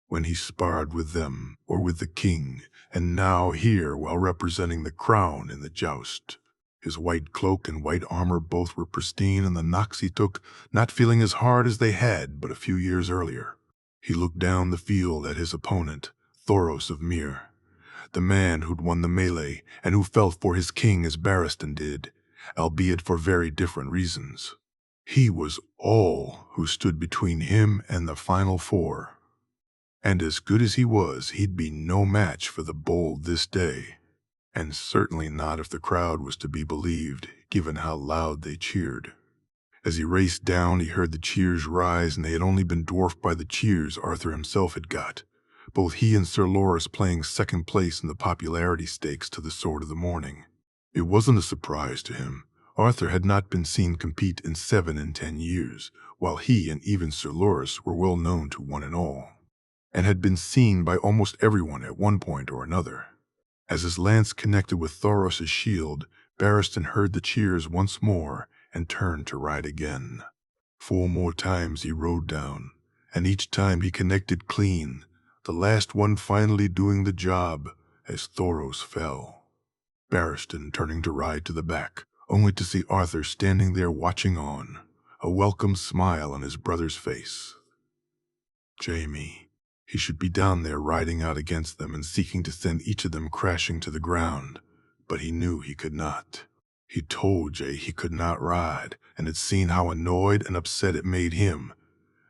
A: When he sparred with them, or with the king, and now here while representing the crown in the joust. His white cloak and white armor both were pristine, and the knocks he took not feeling as hard as they had but a few years earlier. He looked down the field at his opponent, Thoros of Myr, the man who'd won the melee and who felt for his king as Barristan did, albeit for very different reasons. He was all who stood between him and the final 4. And as good as he was, he'd be no match for the bold this day. And certainly not if the crowd was to be believed, given how loud they cheered. As he raced down, he heard the cheers rise, and they had only been dwarfed by the cheers Arthur himself had got. both he and Sir Loras playing second place in the popularity stakes to the Sword of the Morning. It wasn't a surprise to him. Arthur had not been seen compete in 7 and 10 years, while he and even Sir Loras were well known to one and all, and had been seen by almost everyone at one point or another. As his lance connected with Thoros' shield, Barristan heard the cheers once more and turned to ride again. 4 more times he rode down, and each time he connected clean, the last one finally doing the job as Thoros fell. Barristan turning to ride to the back, only to see Arthur standing there watching on, a welcome smile on his brother's face. Jaime. He should be down there riding out against them and seeking to send each of them crashing to the ground, but he knew he could not. He told Jay he could not ride, and had seen how annoyed and upset it made him,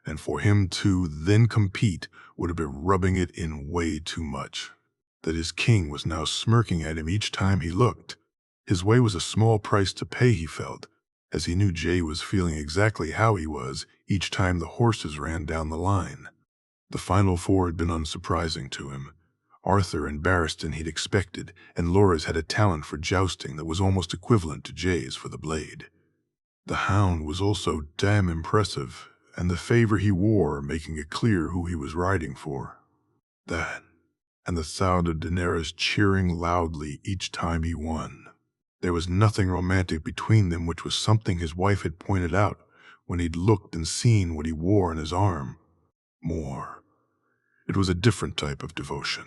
A: and for him to then compete would have been rubbing it in way too much. That his king was now smirking at him each time he looked. His way was a small price to pay, he felt, as he knew Jay was feeling exactly how he was each time the horses ran down the line. The final 4 had been unsurprising to him. Arthur and Barristan he'd expected, and Loras had a talent for jousting that was almost equivalent to Jay's for the blade. The Hound was also damn impressive, and the favor he wore making it clear who he was riding for. That, and the sound of Daenerys cheering loudly each time he won. There was nothing romantic between them, which was something his wife had pointed out when he'd looked and seen what he wore on his arm. More. It was a different type of devotion.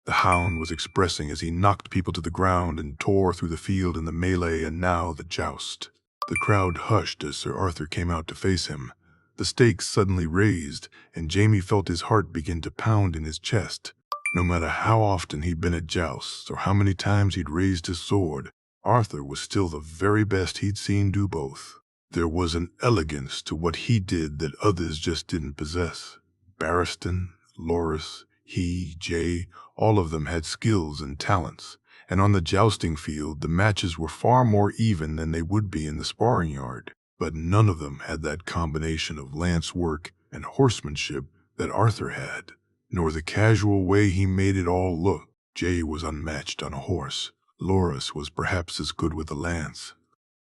A: The Hound was expressing as he knocked people to the ground and tore through the field in the melee and now the joust. The crowd hushed as Sir Arthur came out to face him. The stakes suddenly raised, and Jaime felt his heart begin to pound in his chest. No matter how often he'd been at jousts or how many times he'd raised his sword, Arthur was still the very best he'd seen do both. There was an elegance to what he did that others just didn't possess. Barristan, Loras, he, Jay, all of them had skills and talents, and on the jousting field the matches were far more even than they would be in the sparring yard. But none of them had that combination of lance work and horsemanship that Arthur had, nor the casual way he made it all look. Jay was unmatched on a horse. Loras was perhaps as good with a lance.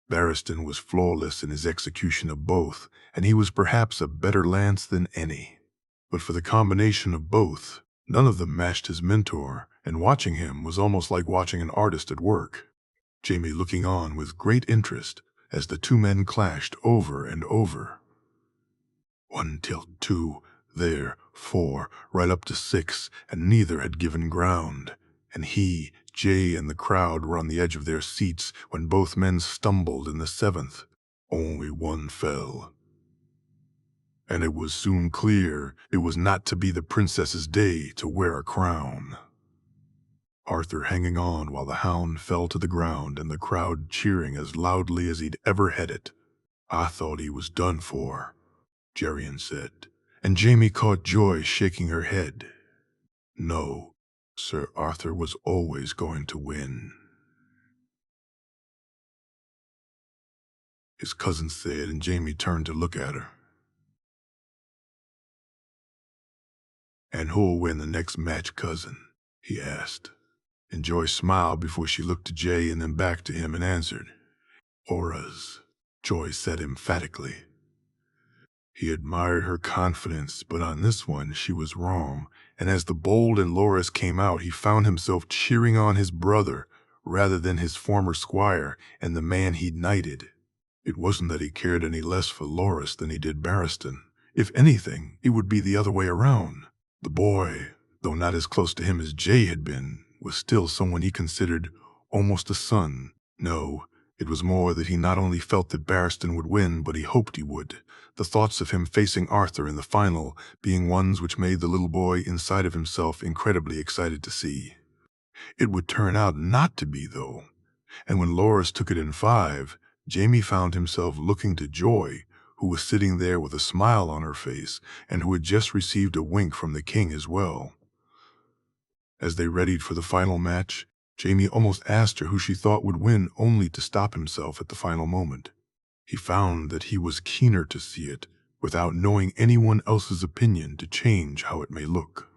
A: Barristan was flawless in his execution of both, and he was perhaps a better lance than any. But for the combination of both, none of them matched his mentor, and watching him was almost like watching an artist at work. Jaime looking on with great interest as the 2 men clashed over and over. 1 till 2, there, 4, right up to 6, and neither had given ground. And he, Jay, and the crowd were on the edge of their seats when both men stumbled in the 7th. Only one fell. And it was soon clear it was not to be the princess's day to wear a crown. Arthur hanging on while the Hound fell to the ground and the crowd cheering as loudly as he'd ever had it. "I thought he was done for," Geryon said, and Jaime caught Joy shaking her head. No, Sir Arthur was always going to win. His cousin said, and Jaime turned to look at her. "And who'll win the next match, cousin?" he asked. And Joy smiled before she looked to Jay and then back to him and answered. "Auras," Joy said emphatically. He admired her confidence, but on this one she was wrong, and as the bold and Loras came out, he found himself cheering on his brother rather than his former squire and the man he'd knighted. It wasn't that he cared any less for Loras than he did Barristan. If anything, it would be the other way around. The boy, though not as close to him as Jay had been, was still someone he considered almost a son. No, it was more that he not only felt that Barristan would win, but he hoped he would. The thoughts of him facing Arthur in the final being ones which made the little boy inside of himself incredibly excited to see. It would turn out not to be, though. And when Loras took it in 5, Jaime found himself looking to Joy, who was sitting there with a smile on her face and who had just received a wink from the king as well. As they readied for the final match, Jaime almost asked her who she thought would win, only to stop himself at the final moment. He found that he was keener to see it without knowing anyone else's opinion to change how it may look.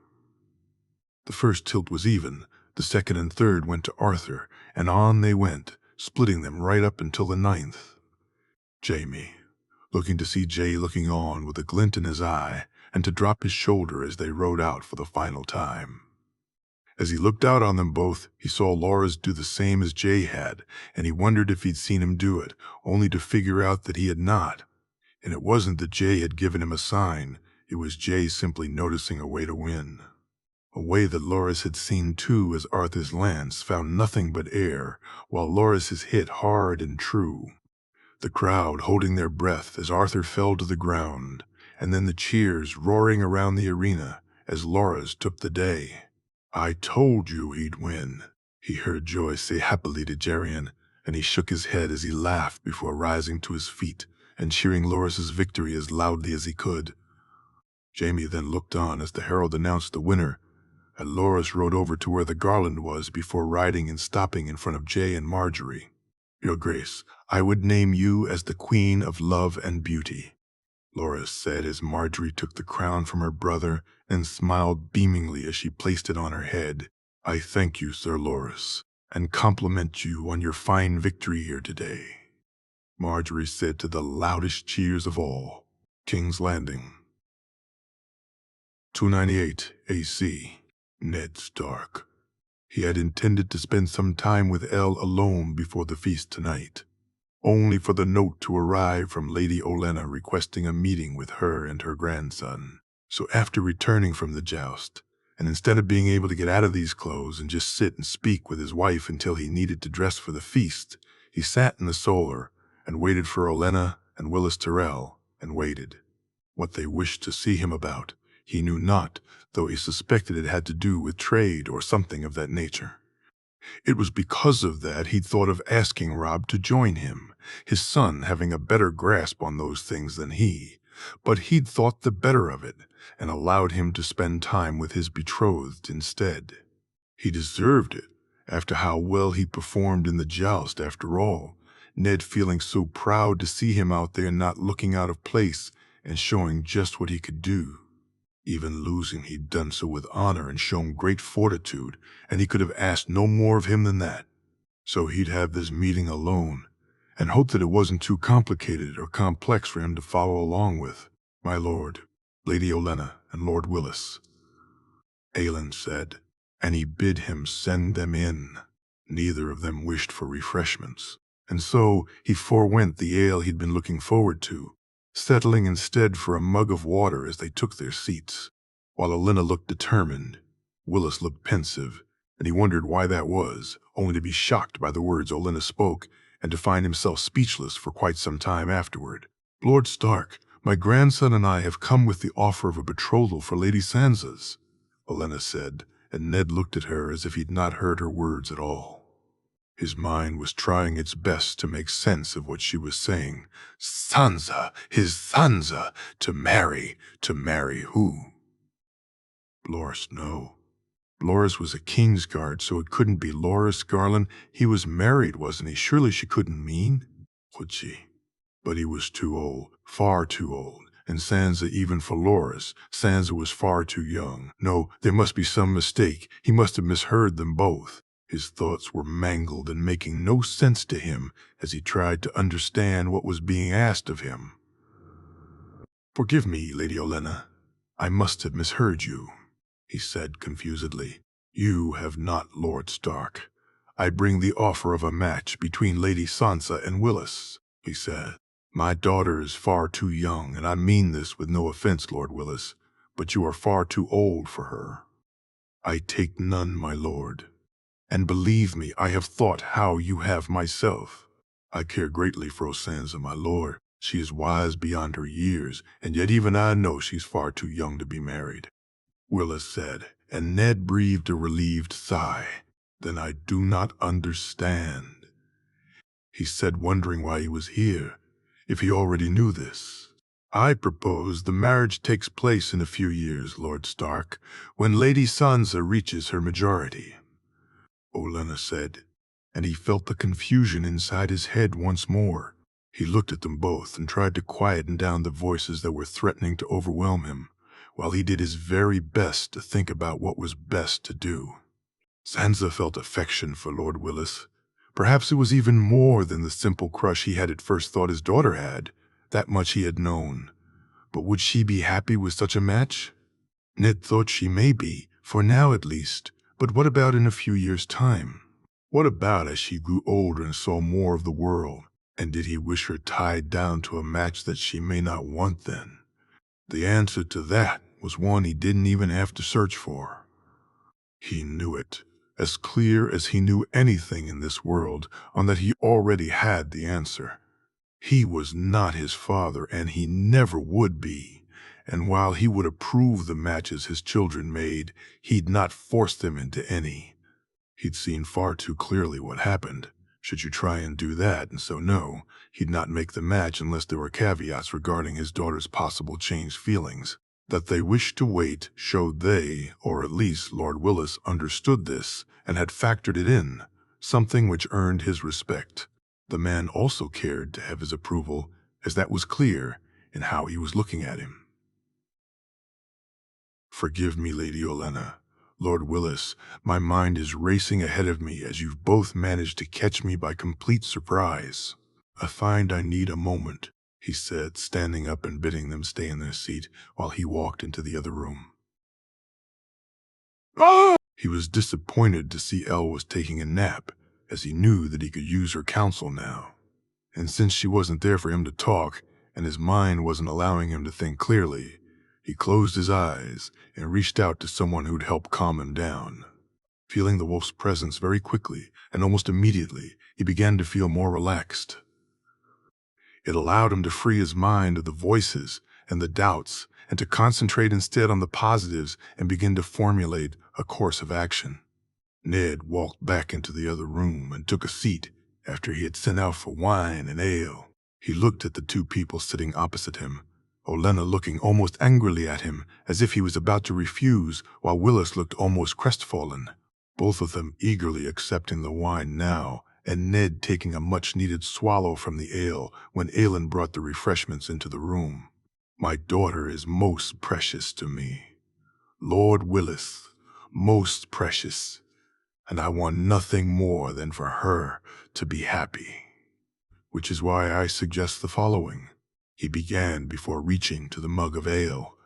A: The first tilt was even, the second and third went to Arthur, and on they went, splitting them right up until the ninth. Jaime, looking to see Jay looking on with a glint in his eye, and to drop his shoulder as they rode out for the final time. As he looked out on them both, he saw Loras do the same as Jay had, and he wondered if he'd seen him do it, only to figure out that he had not. And it wasn't that Jay had given him a sign, it was Jay simply noticing a way to win. A way that Loras had seen too, as Arthur's lance found nothing but air, while Loras's hit hard and true. The crowd holding their breath as Arthur fell to the ground, and then the cheers roaring around the arena as Loras took the day. "I told you he'd win," he heard Joy say happily to Jerian, and he shook his head as he laughed before rising to his feet and cheering Loras's victory as loudly as he could. Jaime then looked on as the herald announced the winner, and Loras rode over to where the garland was before riding and stopping in front of Jay and Marjorie. "Your Grace, I would name you as the Queen of Love and Beauty," Loras said as Marjorie took the crown from her brother and smiled beamingly as she placed it on her head. "I thank you, Sir Loras, and compliment you on your fine victory here today," Marjorie said to the loudest cheers of all. King's Landing. 298 AC. Ned Stark. He had intended to spend some time with Elle alone before the feast tonight, only for the note to arrive from Lady Olenna requesting a meeting with her and her grandson. So after returning from the joust, and instead of being able to get out of these clothes and just sit and speak with his wife until he needed to dress for the feast, he sat in the solar and waited for Olenna and Willis Tyrell, and waited. What they wished to see him about, he knew not, though he suspected it had to do with trade or something of that nature. It was because of that he'd thought of asking Robb to join him, his son having a better grasp on those things than he, but he'd thought the better of it and allowed him to spend time with his betrothed instead. He deserved it, after how well he performed in the joust after all, Ned feeling so proud to see him out there not looking out of place and showing just what he could do. Even losing, he'd done so with honor and shown great fortitude, and he could have asked no more of him than that. So he'd have this meeting alone, and hope that it wasn't too complicated or complex for him to follow along with. "My lord, Lady Olenna, and Lord Willis," Aelin said, and he bid him send them in. Neither of them wished for refreshments, and so he forewent the ale he'd been looking forward to, settling instead for a mug of water as they took their seats. While Olenna looked determined, Willis looked pensive, and he wondered why that was, only to be shocked by the words Olenna spoke and to find himself speechless for quite some time afterward. "Lord Stark, my grandson and I have come with the offer of a betrothal for Lady Sansa's," Olenna said, and Ned looked at her as if he'd not heard her words at all. His mind was trying its best to make sense of what she was saying. Sansa, his Sansa, to marry who? Loras, no. Loras was a Kingsguard, so it couldn't be Loras Garland. He was married, wasn't he? Surely she couldn't mean? Would she? But he was too old, far too old, and Sansa even for Loras. Sansa was far too young. No, there must be some mistake. He must have misheard them both. His thoughts were mangled and making no sense to him as he tried to understand what was being asked of him. "Forgive me, Lady Olenna. I must have misheard you," he said confusedly. "You have not, Lord Stark. I bring the offer of a match between Lady Sansa and Willis," he said. "My daughter is far too young, and I mean this with no offense, Lord Willis, but you are far too old for her." "I take none, my lord. And believe me, I have thought how you have myself. I care greatly for Sansa, my lord. She is wise beyond her years, and yet even I know she's far too young to be married," Willis said, and Ned breathed a relieved sigh. "Then I do not understand," he said, wondering why he was here, if he already knew this. "I propose the marriage takes place in a few years, Lord Stark, when Lady Sansa reaches her majority," Olenna said, and he felt the confusion inside his head once more. He looked at them both and tried to quieten down the voices that were threatening to overwhelm him, while he did his very best to think about what was best to do. Sansa felt affection for Lord Willis. Perhaps it was even more than the simple crush he had at first thought his daughter had. That much he had known. But would she be happy with such a match? Ned thought she may be, for now at least. But what about in a few years' time? What about as she grew older and saw more of the world? And did he wish her tied down to a match that she may not want then? The answer to that was one he didn't even have to search for. He knew it, as clear as he knew anything in this world, on that he already had the answer. He was not his father, and he never would be. And while he would approve the matches his children made, he'd not force them into any. He'd seen far too clearly what happened, should you try and do that, and so no, he'd not make the match unless there were caveats regarding his daughter's possible changed feelings. That they wished to wait showed they, or at least Lord Willis, understood this and had factored it in, something which earned his respect. The man also cared to have his approval, as that was clear in how he was looking at him. "Forgive me, Lady Olenna. Lord Willis, my mind is racing ahead of me as you've both managed to catch me by complete surprise. I find I need a moment," he said, standing up and bidding them stay in their seat while he walked into the other room. He was disappointed to see Elle was taking a nap, as he knew that he could use her counsel now. And since she wasn't there for him to talk, and his mind wasn't allowing him to think clearly, he closed his eyes and reached out to someone who'd help calm him down. Feeling the wolf's presence very quickly, and almost immediately, he began to feel more relaxed. It allowed him to free his mind of the voices and the doubts, and to concentrate instead on the positives and begin to formulate a course of action. Ned walked back into the other room and took a seat after he had sent out for wine and ale. He looked at the two people sitting opposite him, Olenna looking almost angrily at him as if he was about to refuse, while Willis looked almost crestfallen, both of them eagerly accepting the wine now, and Ned taking a much-needed swallow from the ale when Aelin brought the refreshments into the room. "My daughter is most precious to me. Lord Willis, most precious, and I want nothing more than for her to be happy. Which is why I suggest the following," he began before reaching to the mug of ale.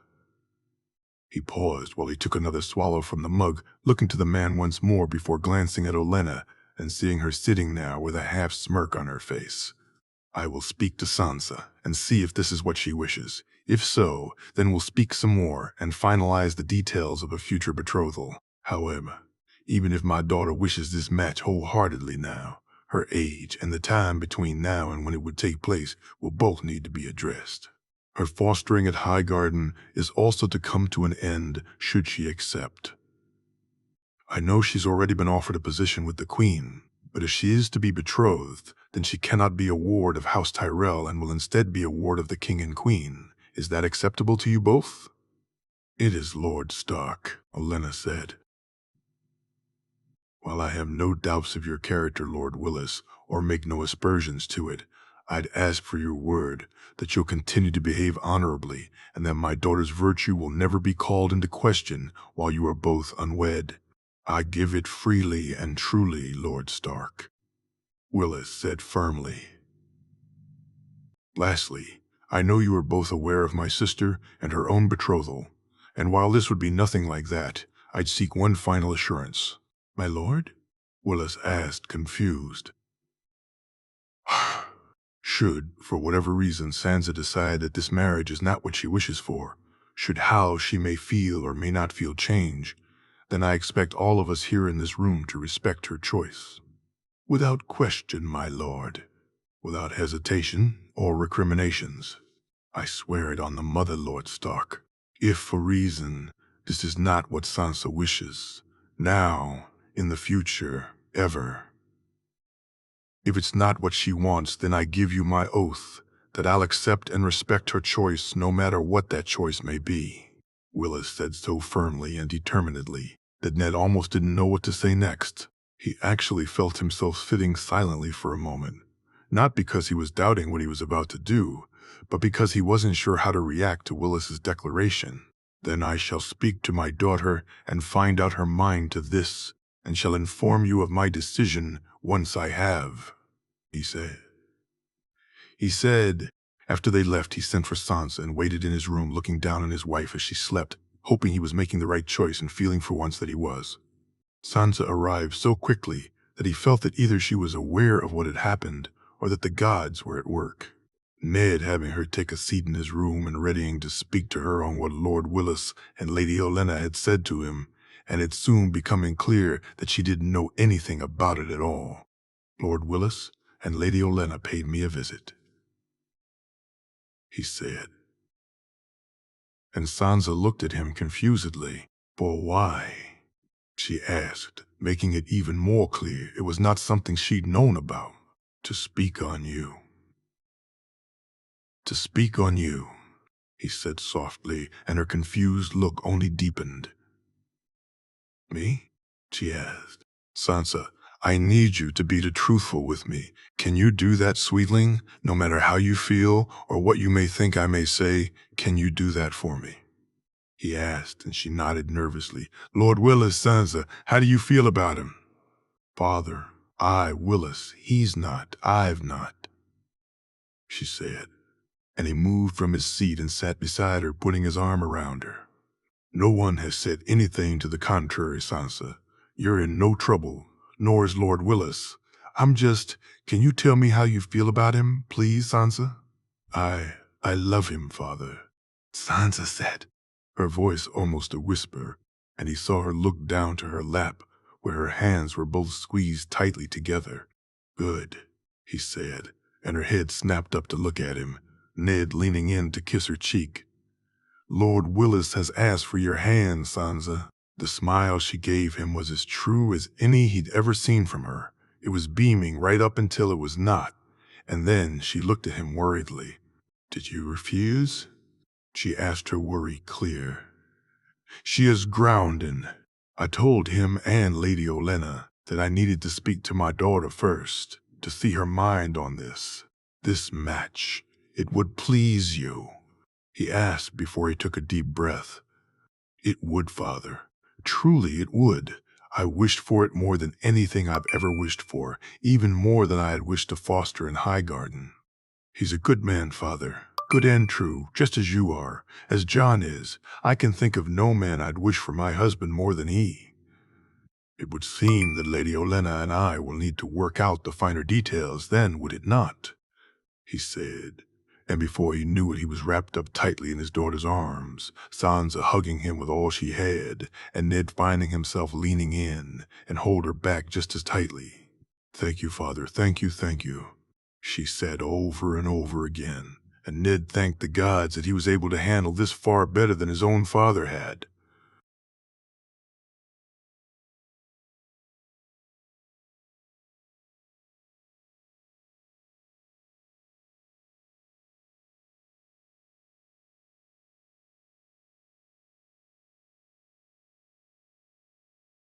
A: He paused while he took another swallow from the mug, looking to the man once more before glancing at Olenna and seeing her sitting now with a half-smirk on her face. "I will speak to Sansa and see if this is what she wishes. If so, then we'll speak some more and finalize the details of a future betrothal. However, even if my daughter wishes this match wholeheartedly now, her age and the time between now and when it would take place will both need to be addressed. Her fostering at Highgarden is also to come to an end should she accept. I know she's already been offered a position with the Queen, but if she is to be betrothed, then she cannot be a ward of House Tyrell and will instead be a ward of the King and Queen. Is that acceptable to you both?" "It is, Lord Stark," Olenna said. "While I have no doubts of your character, Lord Willis, or make no aspersions to it, I'd ask for your word that you'll continue to behave honorably and that my daughter's virtue will never be called into question while you are both unwed." "I give it freely and truly, Lord Stark," Willis said firmly. "Lastly, I know you are both aware of my sister and her own betrothal, and while this would be nothing like that, I'd seek one final assurance." "My lord?" Willis asked, confused. "Should, for whatever reason, Sansa decide that this marriage is not what she wishes for, should how she may feel or may not feel change, then I expect all of us here in this room to respect her choice. Without question, my lord. Without hesitation or recriminations. I swear it on the mother, Lord Stark. If for reason this is not what Sansa wishes, now, in the future, ever. If it's not what she wants, then I give you my oath that I'll accept and respect her choice no matter what that choice may be," Willis said so firmly and determinedly that Ned almost didn't know what to say next. He actually felt himself sitting silently for a moment, not because he was doubting what he was about to do, but because he wasn't sure how to react to Willis's declaration. "Then I shall speak to my daughter and find out her mind to this, and shall inform you of my decision once I have," he said. After they left, he sent for Sansa and waited in his room looking down on his wife as she slept, hoping he was making the right choice and feeling for once that he was. Sansa arrived so quickly that he felt that either she was aware of what had happened or that the gods were at work. Ned having her take a seat in his room and readying to speak to her on what Lord Willis and Lady Olenna had said to him, and it soon becoming clear that she didn't know anything about it at all. "Lord Willis and Lady Olenna paid me a visit," he said. And Sansa looked at him confusedly. "For why?" she asked, making it even more clear it was not something she'd known about. "To speak on you." "To speak on you," he said softly, and her confused look only deepened. "Me?" she asked. "Sansa, I need you to be truthful with me. Can you do that, sweetling? No matter how you feel or what you may think I may say, can you do that for me?" he asked, and she nodded nervously. "Lord Willis, Sansa, how do you feel about him?" "Father, Willis, he's not, I've not," she said, and he moved from his seat and sat beside her, putting his arm around her. "No one has said anything to the contrary, Sansa. You're in no trouble, nor is Lord Willis. Can you tell me how you feel about him, please, Sansa?" I love him, Father," Sansa said, her voice almost a whisper, and he saw her look down to her lap, where her hands were both squeezed tightly together. "Good," he said, and her head snapped up to look at him, Ned leaning in to kiss her cheek. "Lord Willis has asked for your hand, Sansa." The smile she gave him was as true as any he'd ever seen from her. It was beaming right up until it was not, and then she looked at him worriedly. "Did you refuse?" she asked, her worry clear. "She is grounding. I told him and Lady Olenna that I needed to speak to my daughter first, to see her mind on this match. It would please you?" he asked before he took a deep breath. "It would, Father. Truly it would. I wished for it more than anything I've ever wished for, even more than I had wished to foster in Highgarden. He's a good man, Father. Good and true, just as you are, as John is. I can think of no man I'd wish for my husband more than he. It would seem that Lady Olenna and I will need to work out the finer details then, would it not?" he said. And before he knew it, he was wrapped up tightly in his daughter's arms, Sansa hugging him with all she had, and Ned finding himself leaning in and hold her back just as tightly. "Thank you, Father, thank you," she said over and over again, and Ned thanked the gods that he was able to handle this far better than his own father had.